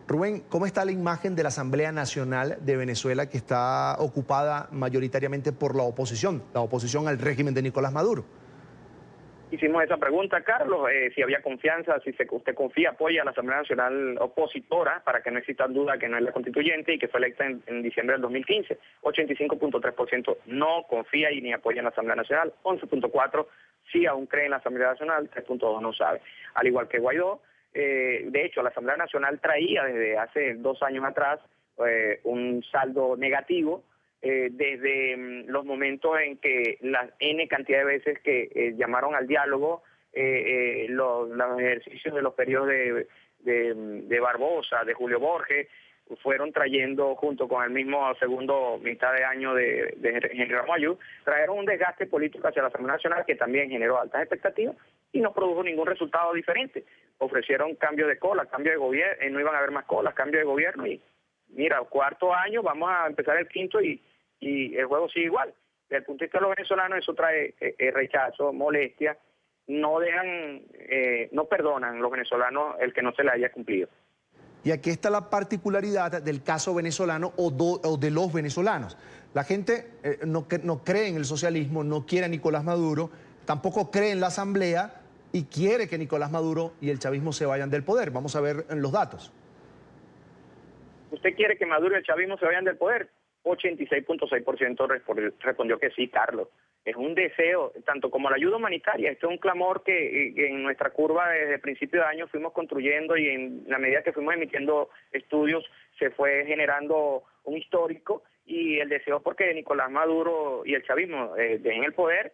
Rubén, ¿cómo está la imagen de la Asamblea Nacional de Venezuela, que está ocupada mayoritariamente por la oposición al régimen de Nicolás Maduro?
Hicimos esa pregunta, Carlos, si había confianza, si usted confía, apoya a la Asamblea Nacional opositora, para que no exista duda que no es la constituyente y que fue electa en diciembre del 2015. 85.3% no confía y ni apoya en la Asamblea Nacional, 11.4% sí aún cree en la Asamblea Nacional, 3.2% no sabe. Al igual que Guaidó, de hecho la Asamblea Nacional traía desde hace 2 años atrás un saldo negativo, desde los momentos en que las N cantidad de veces que llamaron al diálogo, los ejercicios de los periodos de Barbosa, de Julio Borges, fueron trayendo, junto con el mismo segundo mitad de año de Henry Ramos Ayú, trajeron un desgaste político hacia la Asamblea Nacional que también generó altas expectativas y no produjo ningún resultado diferente. Ofrecieron cambio de cola, cambio de gobierno, no iban a haber más colas, cambio de gobierno y mira, 4º año, vamos a empezar el 5º y el juego sigue igual. Desde el punto de vista de los venezolanos eso trae rechazo, molestia, no perdonan los venezolanos el que no se le haya cumplido.
Y aquí está la particularidad del caso venezolano o de los venezolanos. La gente no cree en el socialismo, no quiere a Nicolás Maduro, tampoco cree en la Asamblea y quiere que Nicolás Maduro y el chavismo se vayan del poder. Vamos a ver en los datos.
¿Usted quiere que Maduro y el chavismo se vayan del poder? 86.6% respondió que sí, Carlos. Es un deseo, tanto como la ayuda humanitaria. Esto es un clamor que en nuestra curva desde el principio de año fuimos construyendo y en la medida que fuimos emitiendo estudios se fue generando un histórico y el deseo porque Nicolás Maduro y el chavismo dejen el poder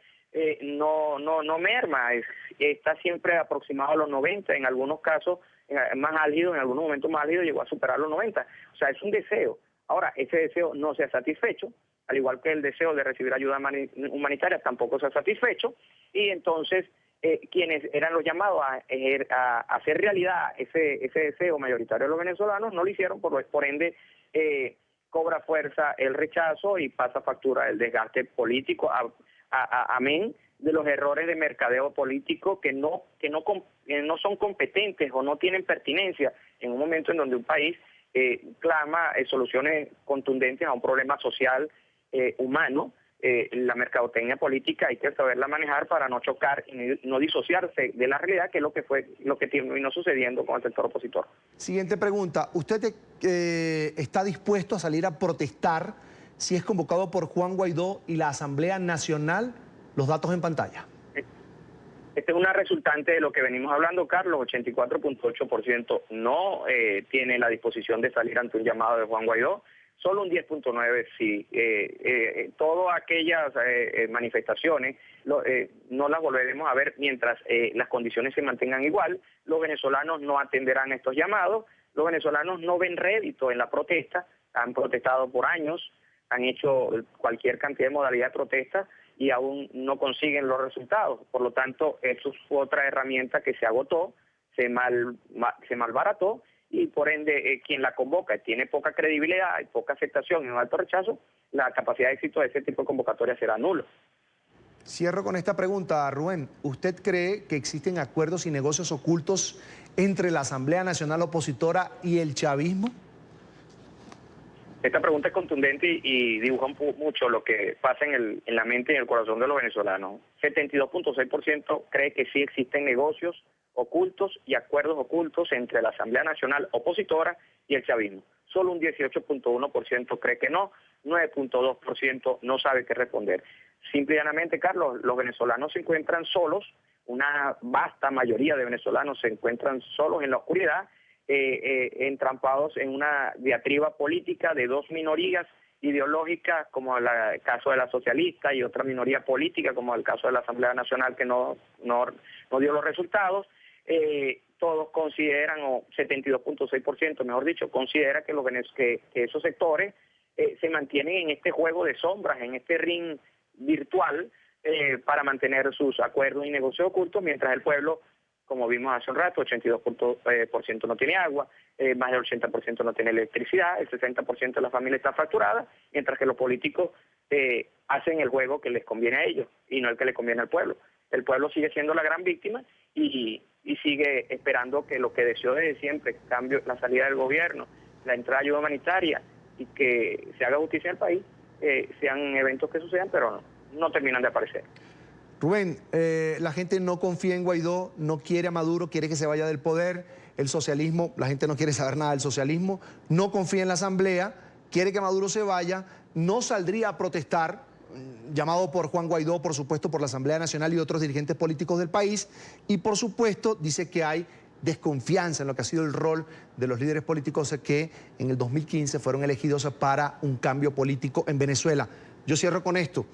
no merma, está siempre aproximado a los 90, en algunos casos más álgido, en algunos momentos más álgido llegó a superar los 90. O sea, es un deseo. Ahora, ese deseo no se ha satisfecho, al igual que el deseo de recibir ayuda humanitaria tampoco se ha satisfecho, y entonces quienes eran los llamados a hacer realidad ese deseo mayoritario de los venezolanos no lo hicieron, por ende cobra fuerza el rechazo y pasa factura el desgaste político, amén de los errores de mercadeo político que no son competentes o no tienen pertinencia en un momento en donde un país clama soluciones contundentes a un problema social humano. La mercadotecnia política hay que saberla manejar para no chocar y no disociarse de la realidad, que es lo que terminó sucediendo con el sector opositor.
Siguiente pregunta. ¿Usted está dispuesto a salir a protestar si es convocado por Juan Guaidó y la Asamblea Nacional? Los datos en pantalla.
Esta es una resultante de lo que venimos hablando, Carlos. 84.8% no tiene la disposición de salir ante un llamado de Juan Guaidó. Solo un 10.9% sí. Todas aquellas manifestaciones no las volveremos a ver mientras las condiciones se mantengan igual. Los venezolanos no atenderán estos llamados. Los venezolanos no ven rédito en la protesta. Han protestado por años, han hecho cualquier cantidad de modalidad de protesta y aún no consiguen los resultados. Por lo tanto, eso fue otra herramienta que se agotó, se malbarató, y por ende quien la convoca tiene poca credibilidad y poca aceptación y un alto rechazo, la capacidad de éxito de ese tipo de convocatoria será nulo.
Cierro con esta pregunta, Rubén. ¿Usted cree que existen acuerdos y negocios ocultos entre la Asamblea Nacional Opositora y el chavismo?
Esta pregunta es contundente y dibuja mucho lo que pasa en la mente y en el corazón de los venezolanos. 72.6% cree que sí existen negocios ocultos y acuerdos ocultos entre la Asamblea Nacional Opositora y el chavismo. Solo un 18.1% cree que no, 9.2% no sabe qué responder. Simple y llanamente, Carlos, los venezolanos se encuentran solos, una vasta mayoría de venezolanos se encuentran solos en la oscuridad, entrampados en una diatriba política de dos minorías ideológicas, como el caso de la socialista, y otra minoría política, como el caso de la Asamblea Nacional, que no dio los resultados. Todos consideran, o 72.6%, mejor dicho, considera que esos sectores se mantienen en este juego de sombras, en este ring virtual, para mantener sus acuerdos y negocios ocultos, mientras el pueblo, como vimos hace un rato, 82% no tiene agua, más del 80% no tiene electricidad, el 60% de la familia está fracturada, mientras que los políticos hacen el juego que les conviene a ellos y no el que le conviene al pueblo. El pueblo sigue siendo la gran víctima y sigue esperando que lo que deseó desde siempre, cambio, la salida del gobierno, la entrada de ayuda humanitaria y que se haga justicia en el país, sean eventos que sucedan, pero no terminan de aparecer.
Rubén, la gente no confía en Guaidó, no quiere a Maduro, quiere que se vaya del poder. El socialismo, la gente no quiere saber nada del socialismo, no confía en la Asamblea, quiere que Maduro se vaya, no saldría a protestar, llamado por Juan Guaidó, por supuesto, por la Asamblea Nacional y otros dirigentes políticos del país, y por supuesto dice que hay desconfianza en lo que ha sido el rol de los líderes políticos que en el 2015 fueron elegidos para un cambio político en Venezuela. Yo cierro con esto.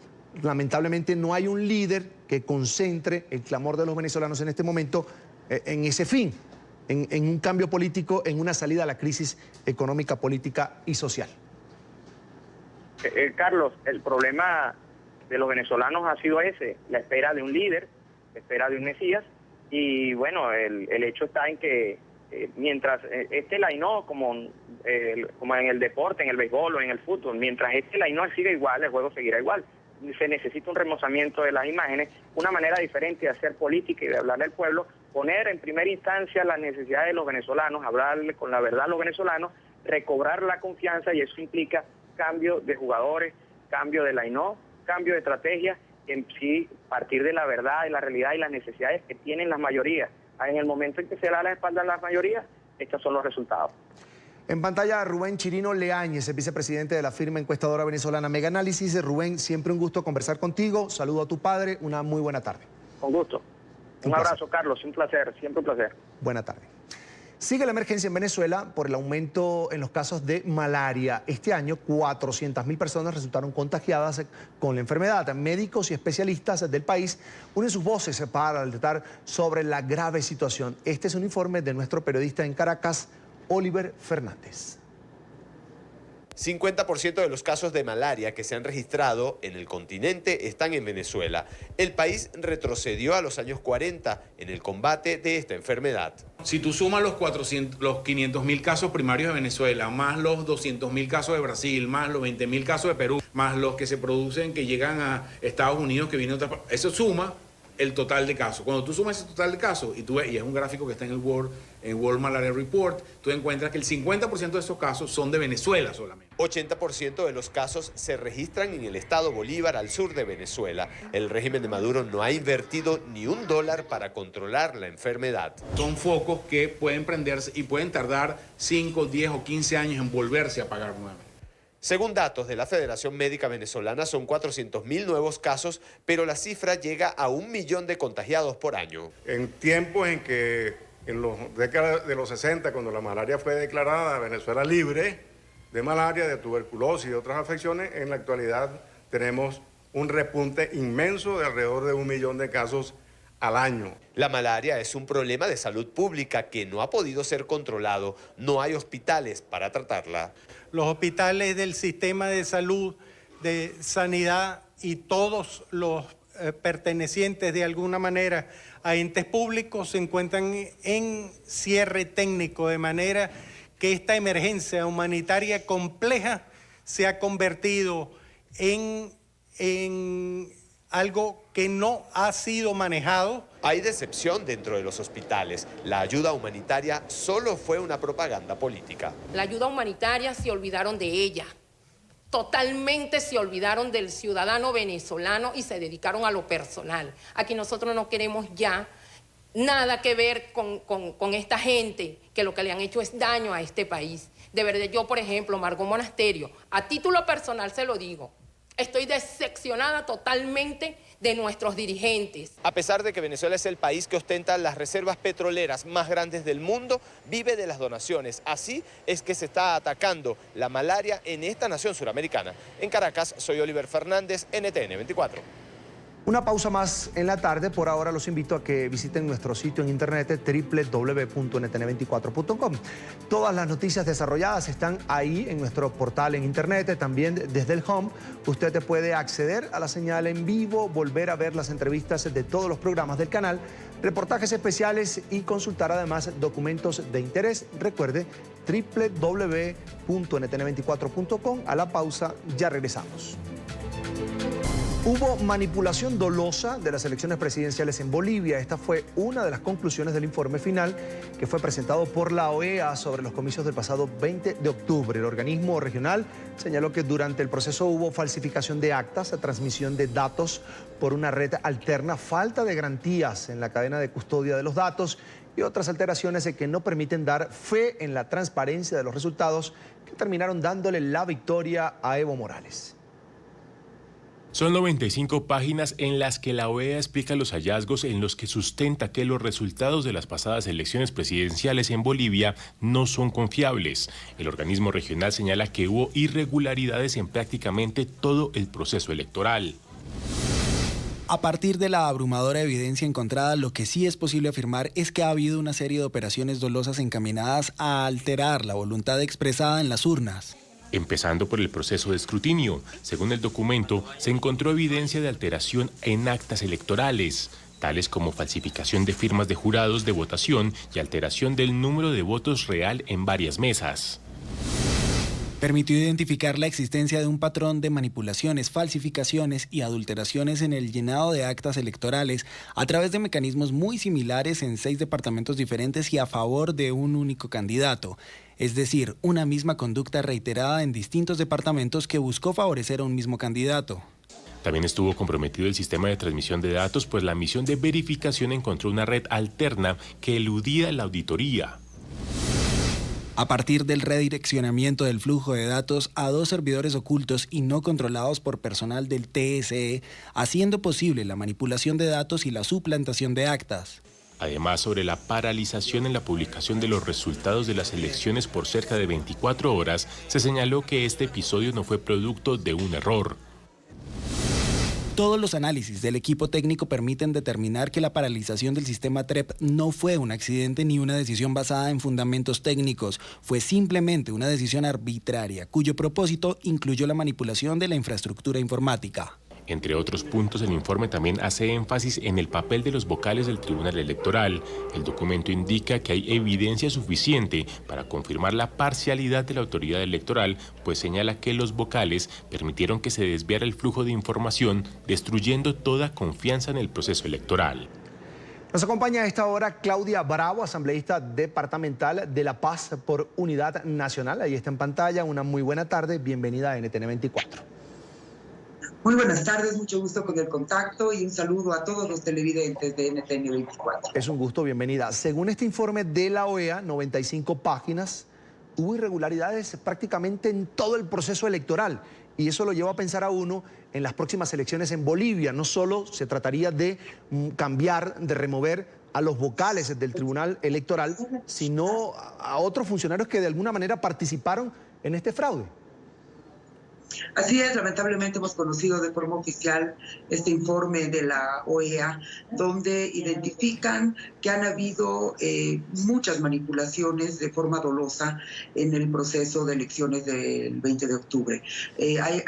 Lamentablemente no hay un líder que concentre el clamor de los venezolanos en este momento en ese fin, en un cambio político, en una salida a la crisis económica, política y social.
Carlos, el problema de los venezolanos ha sido ese, la espera de un líder, la espera de un Mesías, y bueno, el hecho está en que mientras Lainó, como en el deporte, en el béisbol o en el fútbol, mientras Lainó siga igual, el juego seguirá igual. Se necesita un remozamiento de las imágenes, una manera diferente de hacer política y de hablarle al pueblo, poner en primera instancia las necesidades de los venezolanos, hablarle con la verdad a los venezolanos, recobrar la confianza, y eso implica cambio de jugadores, cambio de Lainó, cambio de estrategia, en sí partir de la verdad, de la realidad y las necesidades que tienen las mayorías. En el momento en que se da la espalda a las mayorías, estos son los resultados.
En pantalla, Rubén Chirino Leáñez, el vicepresidente de la firma encuestadora venezolana Mega Análisis. Rubén, siempre un gusto conversar contigo. Saludo a tu padre, una muy buena tarde.
Con gusto. Un abrazo, Carlos, un placer, siempre un placer.
Buena tarde. Sigue la emergencia en Venezuela por el aumento en los casos de malaria. Este año, 400.000 personas resultaron contagiadas con la enfermedad. Médicos y especialistas del país unen sus voces para alertar sobre la grave situación. Este es un informe de nuestro periodista en Caracas, Oliver Fernández.
50% de los casos de malaria que se han registrado en el continente están en Venezuela. El país retrocedió a los años 40 en el combate de esta enfermedad.
Si tú sumas los 500.000 casos primarios de Venezuela, más los 200.000 casos de Brasil, más los 20.000 casos de Perú, más los que se producen que llegan a Estados Unidos, que vienen de otras partes, eso suma el total de casos. Cuando tú sumas ese total de casos, y tú ves, y es un gráfico que está en el World Malaria Report, tú encuentras que el 50% de esos casos son de Venezuela solamente.
80% de los casos se registran en el estado Bolívar, al sur de Venezuela. El régimen de Maduro no ha invertido ni $1 para controlar la enfermedad.
Son focos que pueden prenderse y pueden tardar 5, 10 o 15 años en volverse a apagar nuevamente.
Según datos de la Federación Médica Venezolana, son 400.000 nuevos casos, pero la cifra llega a 1 millón de contagiados por año.
En tiempos en que, en los décadas de los 60, cuando la malaria fue declarada Venezuela libre de malaria, de tuberculosis y de otras afecciones, en la actualidad tenemos un repunte inmenso de alrededor de 1 millón de casos al año.
La malaria es un problema de salud pública que no ha podido ser controlado. No hay hospitales para tratarla.
Los hospitales del sistema de salud, de sanidad y todos los pertenecientes de alguna manera a entes públicos se encuentran en cierre técnico, de manera que esta emergencia humanitaria compleja se ha convertido en algo que no ha sido manejado.
Hay decepción dentro de los hospitales. La ayuda humanitaria solo fue una propaganda política.
La ayuda humanitaria se olvidaron de ella. Totalmente se olvidaron del ciudadano venezolano y se dedicaron a lo personal. Aquí nosotros no queremos ya nada que ver con esta gente que lo que le han hecho es daño a este país. De verdad, yo, por ejemplo, Margot Monasterio, a título personal se lo digo, estoy decepcionada totalmente de nuestros dirigentes.
A pesar de que Venezuela es el país que ostenta las reservas petroleras más grandes del mundo, vive de las donaciones. Así es que se está atacando la malaria en esta nación suramericana. En Caracas, soy Oliver Fernández, NTN 24.
Una pausa más en la tarde. Por ahora los invito a que visiten nuestro sitio en internet www.ntn24.com. Todas las noticias desarrolladas están ahí en nuestro portal en internet. También desde el home usted puede acceder a la señal en vivo, volver a ver las entrevistas de todos los programas del canal, reportajes especiales y consultar además documentos de interés. Recuerde www.ntn24.com. A la pausa, ya regresamos. Hubo manipulación dolosa de las elecciones presidenciales en Bolivia. Esta fue una de las conclusiones del informe final que fue presentado por la OEA sobre los comicios del pasado 20 de octubre. El organismo regional señaló que durante el proceso hubo falsificación de actas, transmisión de datos por una red alterna, falta de garantías en la cadena de custodia de los datos y otras alteraciones que no permiten dar fe en la transparencia de los resultados, que terminaron dándole la victoria a Evo Morales.
Son 95 páginas en las que la OEA explica los hallazgos en los que sustenta que los resultados de las pasadas elecciones presidenciales en Bolivia no son confiables. El organismo regional señala que hubo irregularidades en prácticamente todo el proceso electoral.
A partir de la abrumadora evidencia encontrada, lo que sí es posible afirmar es que ha habido una serie de operaciones dolosas encaminadas a alterar la voluntad expresada en las urnas.
Empezando por el proceso de escrutinio. Según el documento, se encontró evidencia de alteración en actas electorales, tales como falsificación de firmas de jurados de votación y alteración del número de votos real en varias mesas.
Permitió identificar la existencia de un patrón de manipulaciones, falsificaciones y adulteraciones en el llenado de actas electorales a través de mecanismos muy similares en 6 departamentos diferentes y a favor de un único candidato. Es decir, una misma conducta reiterada en distintos departamentos que buscó favorecer a un mismo candidato.
También estuvo comprometido el sistema de transmisión de datos, pues la misión de verificación encontró una red alterna que eludía la auditoría.
A partir del redireccionamiento del flujo de datos a 2 servidores ocultos y no controlados por personal del TSE, haciendo posible la manipulación de datos y la suplantación de actas.
Además, sobre la paralización en la publicación de los resultados de las elecciones por cerca de 24 horas, se señaló que este episodio no fue producto de un error.
Todos los análisis del equipo técnico permiten determinar que la paralización del sistema TREP no fue un accidente ni una decisión basada en fundamentos técnicos, fue simplemente una decisión arbitraria, cuyo propósito incluyó la manipulación de la infraestructura informática.
Entre otros puntos, el informe también hace énfasis en el papel de los vocales del Tribunal Electoral. El documento indica que hay evidencia suficiente para confirmar la parcialidad de la autoridad electoral, pues señala que los vocales permitieron que se desviara el flujo de información, destruyendo toda confianza en el proceso electoral.
Nos acompaña a esta hora Claudia Bravo, asambleísta departamental de La Paz por Unidad Nacional. Ahí está en pantalla. Una muy buena tarde. Bienvenida a NTN 24.
Muy buenas tardes, mucho gusto con el contacto y un saludo a todos los televidentes de NTN 24.
Es un gusto, bienvenida. Según este informe de la OEA, 95 páginas, hubo irregularidades prácticamente en todo el proceso electoral. Y eso lo lleva a pensar a uno en las próximas elecciones en Bolivia. No solo se trataría de cambiar, de remover a los vocales del Tribunal Electoral, sino a otros funcionarios que de alguna manera participaron en este fraude.
Así es, lamentablemente hemos conocido de forma oficial este informe de la OEA, donde identifican que han habido muchas manipulaciones de forma dolosa en el proceso de elecciones del 20 de octubre.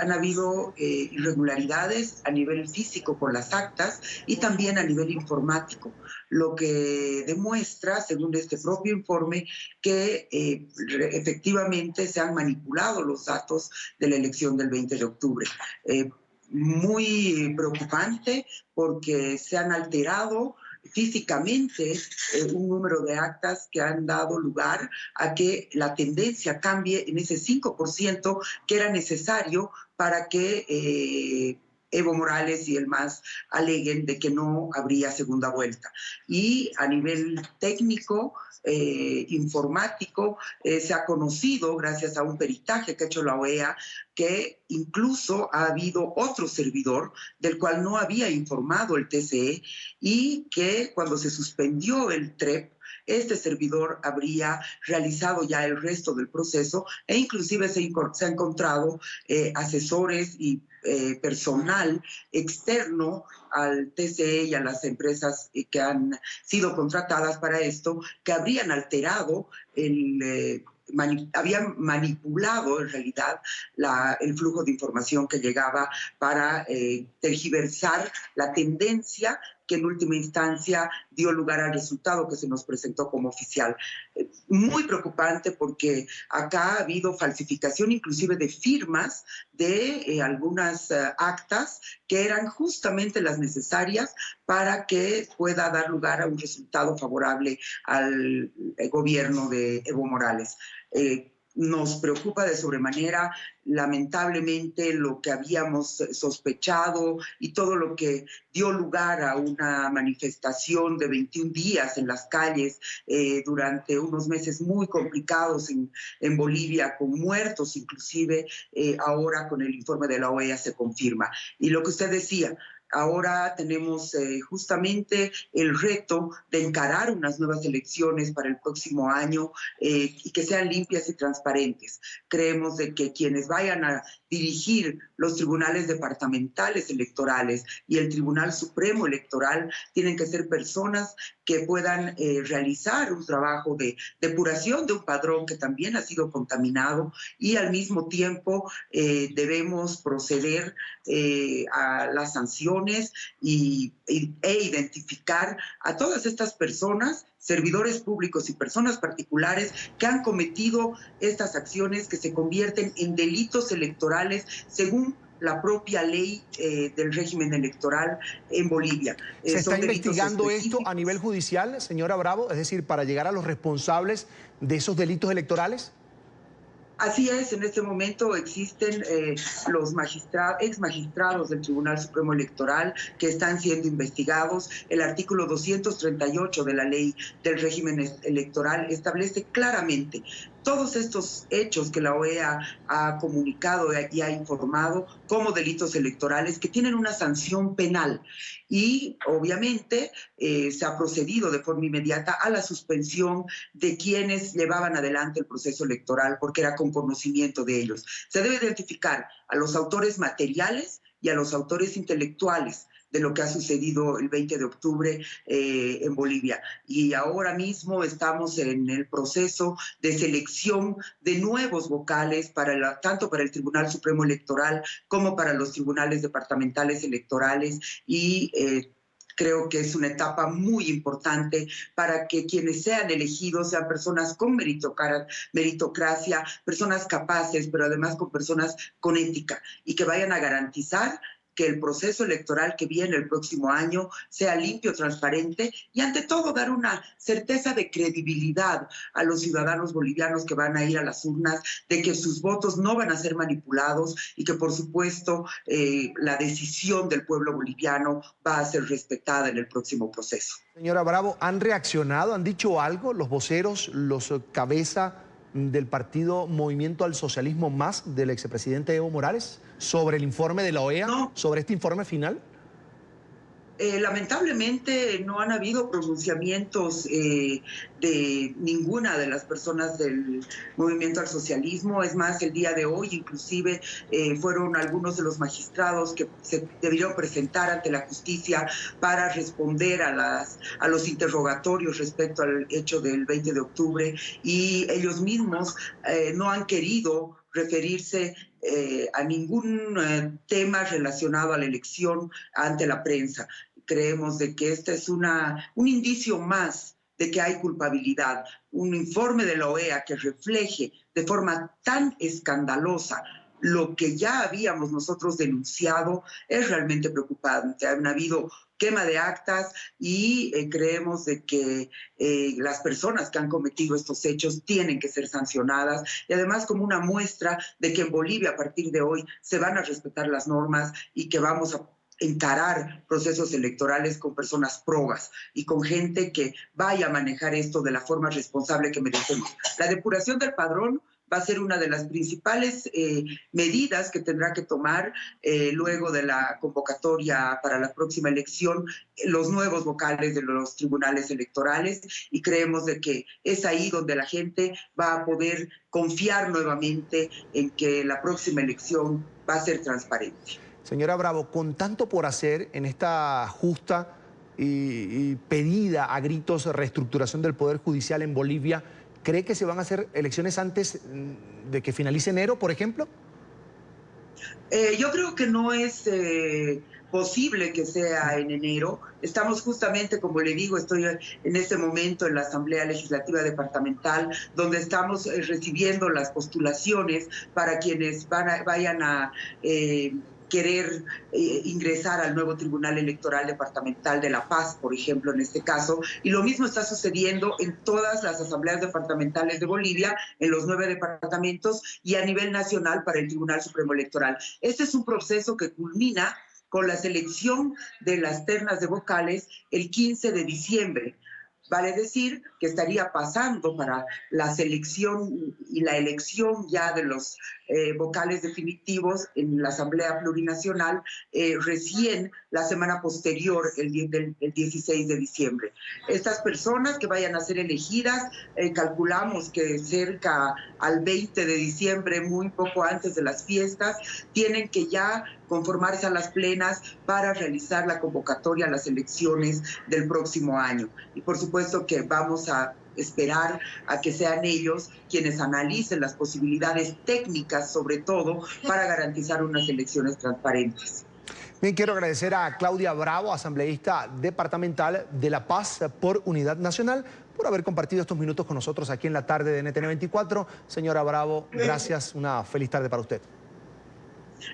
Han habido irregularidades a nivel físico por las actas y también a nivel informático, lo que demuestra, según este propio informe, que efectivamente se han manipulado los datos de la elección del 20 de octubre. muy preocupante porque se han alterado físicamente un número de actas que han dado lugar a que la tendencia cambie en ese 5% que era necesario para que Evo Morales y el MAS aleguen de que no habría segunda vuelta. Y a nivel técnico, informático, se ha conocido, gracias a un peritaje que ha hecho la OEA, que incluso ha habido otro servidor del cual no había informado el TCE y que cuando se suspendió el TREP, este servidor habría realizado ya el resto del proceso e inclusive se ha encontrado asesores y personal externo al TCE y a las empresas que han sido contratadas para esto, que habrían alterado habían manipulado en realidad el flujo de información que llegaba para tergiversar la tendencia que en última instancia dio lugar al resultado que se nos presentó como oficial. Muy preocupante porque acá ha habido falsificación inclusive de firmas de algunas actas que eran justamente las necesarias para que pueda dar lugar a un resultado favorable al gobierno de Evo Morales. Nos preocupa de sobremanera, lamentablemente, lo que habíamos sospechado y todo lo que dio lugar a una manifestación de 21 días en las calles durante unos meses muy complicados en Bolivia, con muertos inclusive, ahora con el informe de la OEA se confirma. Y lo que usted decía, ahora tenemos justamente el reto de encarar unas nuevas elecciones para el próximo año y que sean limpias y transparentes. Creemos de que quienes vayan a dirigir los tribunales departamentales electorales y el Tribunal Supremo Electoral tienen que ser personas que puedan realizar un trabajo de depuración de un padrón que también ha sido contaminado y al mismo tiempo debemos proceder a las sanciones e identificar a todas estas personas, servidores públicos y personas particulares que han cometido estas acciones que se convierten en delitos electorales según la propia ley del régimen electoral en Bolivia.
¿Se está investigando esto a nivel judicial, señora Bravo? Es decir, para llegar a los responsables de esos delitos electorales.
Así es, en este momento existen los ex magistrados del Tribunal Supremo Electoral que están siendo investigados. El artículo 238 de la ley del régimen electoral establece claramente todos estos hechos que la OEA ha comunicado y ha informado como delitos electorales que tienen una sanción penal. Y obviamente se ha procedido de forma inmediata a la suspensión de quienes llevaban adelante el proceso electoral porque era con conocimiento de ellos. Se debe identificar a los autores materiales y a los autores intelectuales de lo que ha sucedido el 20 de octubre en Bolivia. Y ahora mismo estamos en el proceso de selección de nuevos vocales tanto para el Tribunal Supremo Electoral como para los tribunales departamentales electorales y creo que es una etapa muy importante para que quienes sean elegidos sean personas con meritocracia, personas capaces, pero además con personas con ética y que vayan a garantizar que el proceso electoral que viene el próximo año sea limpio, transparente y ante todo dar una certeza de credibilidad a los ciudadanos bolivianos que van a ir a las urnas, de que sus votos no van a ser manipulados y que por supuesto la decisión del pueblo boliviano va a ser respetada en el próximo proceso.
Señora Bravo, ¿han reaccionado? ¿Han dicho algo los voceros, los cabeza del partido Movimiento al Socialismo MAS del expresidente Evo Morales sobre el informe de la OEA, sobre este informe final?
Lamentablemente no han habido pronunciamientos de ninguna de las personas del Movimiento al Socialismo. Es más, el día de hoy inclusive fueron algunos de los magistrados que se debieron presentar ante la justicia para responder a los interrogatorios respecto al hecho del 20 de octubre y ellos mismos no han querido referirse a ningún tema relacionado a la elección ante la prensa. Creemos de que este es un indicio más de que hay culpabilidad. Un informe de la OEA que refleje de forma tan escandalosa lo que ya habíamos nosotros denunciado es realmente preocupante. Han habido quema de actas y creemos de que las personas que han cometido estos hechos tienen que ser sancionadas, y además como una muestra de que en Bolivia a partir de hoy se van a respetar las normas y que vamos a encarar procesos electorales con personas probas y con gente que vaya a manejar esto de la forma responsable que merecemos. La depuración del padrón va a ser una de las principales medidas que tendrá que tomar luego de la convocatoria para la próxima elección los nuevos vocales de los tribunales electorales, y creemos de que es ahí donde la gente va a poder confiar nuevamente en que la próxima elección va a ser transparente.
Señora Bravo, con tanto por hacer en esta justa y pedida a gritos reestructuración del Poder Judicial en Bolivia, ¿cree que se van a hacer elecciones antes de que finalice enero, por ejemplo?
Yo creo que no es posible que sea en enero. Estamos justamente, como le digo, estoy en este momento en la Asamblea Legislativa Departamental, donde estamos recibiendo las postulaciones para quienes vayan a querer ingresar al nuevo Tribunal Electoral Departamental de La Paz, por ejemplo, en este caso. Y lo mismo está sucediendo en todas las asambleas departamentales de Bolivia, en los 9 departamentos y a nivel nacional para el Tribunal Supremo Electoral. Este es un proceso que culmina con la selección de las ternas de vocales el 15 de diciembre. Vale decir que estaría pasando para la selección y la elección ya de los vocales definitivos en la Asamblea Plurinacional recién la semana posterior, el 16 de diciembre. Estas personas que vayan a ser elegidas, calculamos que cerca al 20 de diciembre, muy poco antes de las fiestas, tienen que ya conformarse a las plenas para realizar la convocatoria a las elecciones del próximo año. Y por supuesto que vamos a esperar a que sean ellos quienes analicen las posibilidades técnicas, sobre todo, para garantizar unas elecciones transparentes.
Bien, quiero agradecer a Claudia Bravo, asambleísta departamental de La Paz por Unidad Nacional, por haber compartido estos minutos con nosotros aquí en la tarde de NTN 24. Señora Bravo, gracias, una feliz tarde para usted.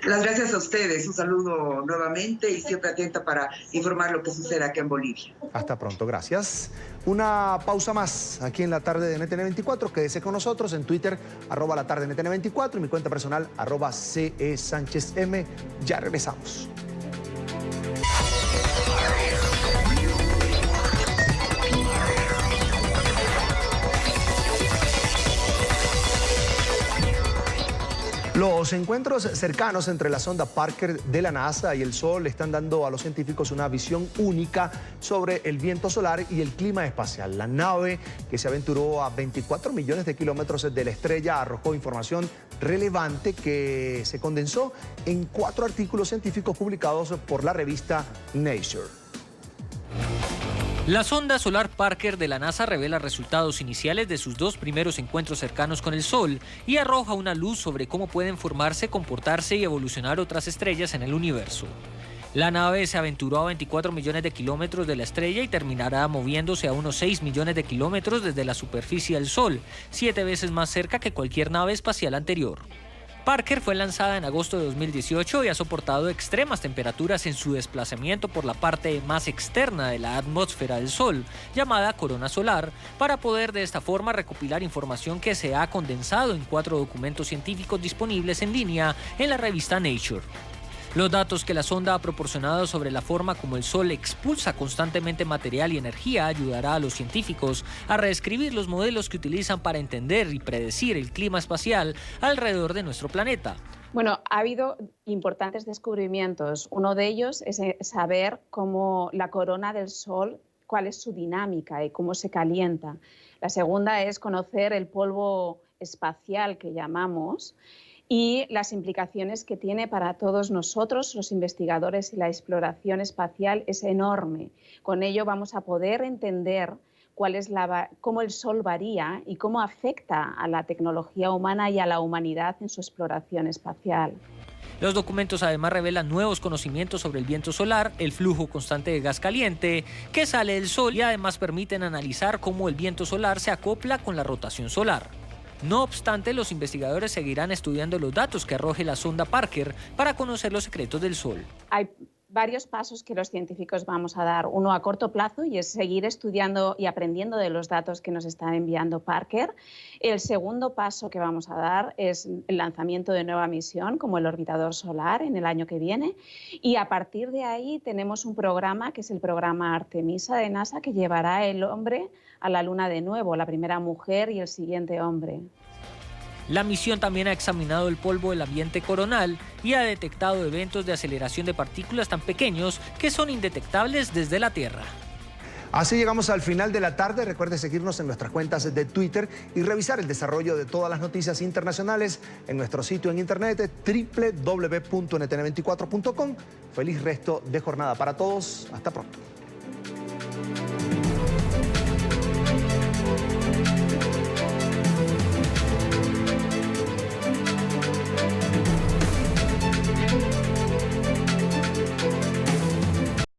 Las gracias a ustedes, un saludo nuevamente y siempre atenta para informar lo que sucede aquí en Bolivia.
Hasta pronto, gracias. Una pausa más aquí en la tarde de NTN 24. Quédese con nosotros en Twitter, @la tarde NTN 24, y mi cuenta personal, @CESánchezM. Ya regresamos. Los encuentros cercanos entre la sonda Parker de la NASA y el Sol están dando a los científicos una visión única sobre el viento solar y el clima espacial. La nave, que se aventuró a 24 millones de kilómetros de la estrella, arrojó información relevante que se condensó en 4 artículos científicos publicados por la revista Nature.
La sonda solar Parker de la NASA revela resultados iniciales de sus 2 primeros encuentros cercanos con el Sol y arroja una luz sobre cómo pueden formarse, comportarse y evolucionar otras estrellas en el universo. La nave se aventuró a 24 millones de kilómetros de la estrella y terminará moviéndose a unos 6 millones de kilómetros desde la superficie del Sol, 7 veces más cerca que cualquier nave espacial anterior. Parker fue lanzada en agosto de 2018 y ha soportado extremas temperaturas en su desplazamiento por la parte más externa de la atmósfera del Sol, llamada corona solar, para poder de esta forma recopilar información que se ha condensado en 4 documentos científicos disponibles en línea en la revista Nature. Los datos que la sonda ha proporcionado sobre la forma como el Sol expulsa constantemente material y energía ayudará a los científicos a reescribir los modelos que utilizan para entender y predecir el clima espacial alrededor de nuestro planeta.
Bueno, ha habido importantes descubrimientos. Uno de ellos es saber cómo la corona del Sol, cuál es su dinámica y cómo se calienta. La segunda es conocer el polvo espacial que llamamos, y las implicaciones que tiene para todos nosotros, los investigadores, y la exploración espacial es enorme. Con ello vamos a poder entender cómo el Sol varía y cómo afecta a la tecnología humana y a la humanidad en su exploración espacial.
Los documentos además revelan nuevos conocimientos sobre el viento solar, el flujo constante de gas caliente que sale del Sol, y además permiten analizar cómo el viento solar se acopla con la rotación solar. No obstante, los investigadores seguirán estudiando los datos que arroje la sonda Parker para conocer los secretos del Sol.
Hay varios pasos que los científicos vamos a dar. Uno a corto plazo, y es seguir estudiando y aprendiendo de los datos que nos está enviando Parker. El segundo paso que vamos a dar es el lanzamiento de nueva misión, como el orbitador solar, en el año que viene. Y a partir de ahí tenemos un programa, que es el programa Artemisa de NASA, que llevará el hombre a la Luna de nuevo, la primera mujer y el siguiente hombre.
La misión también ha examinado el polvo del ambiente coronal y ha detectado eventos de aceleración de partículas tan pequeños que son indetectables desde la Tierra.
Así llegamos al final de la tarde. Recuerde seguirnos en nuestras cuentas de Twitter y revisar el desarrollo de todas las noticias internacionales en nuestro sitio en internet www.ntn24.com. Feliz resto de jornada para todos. Hasta pronto.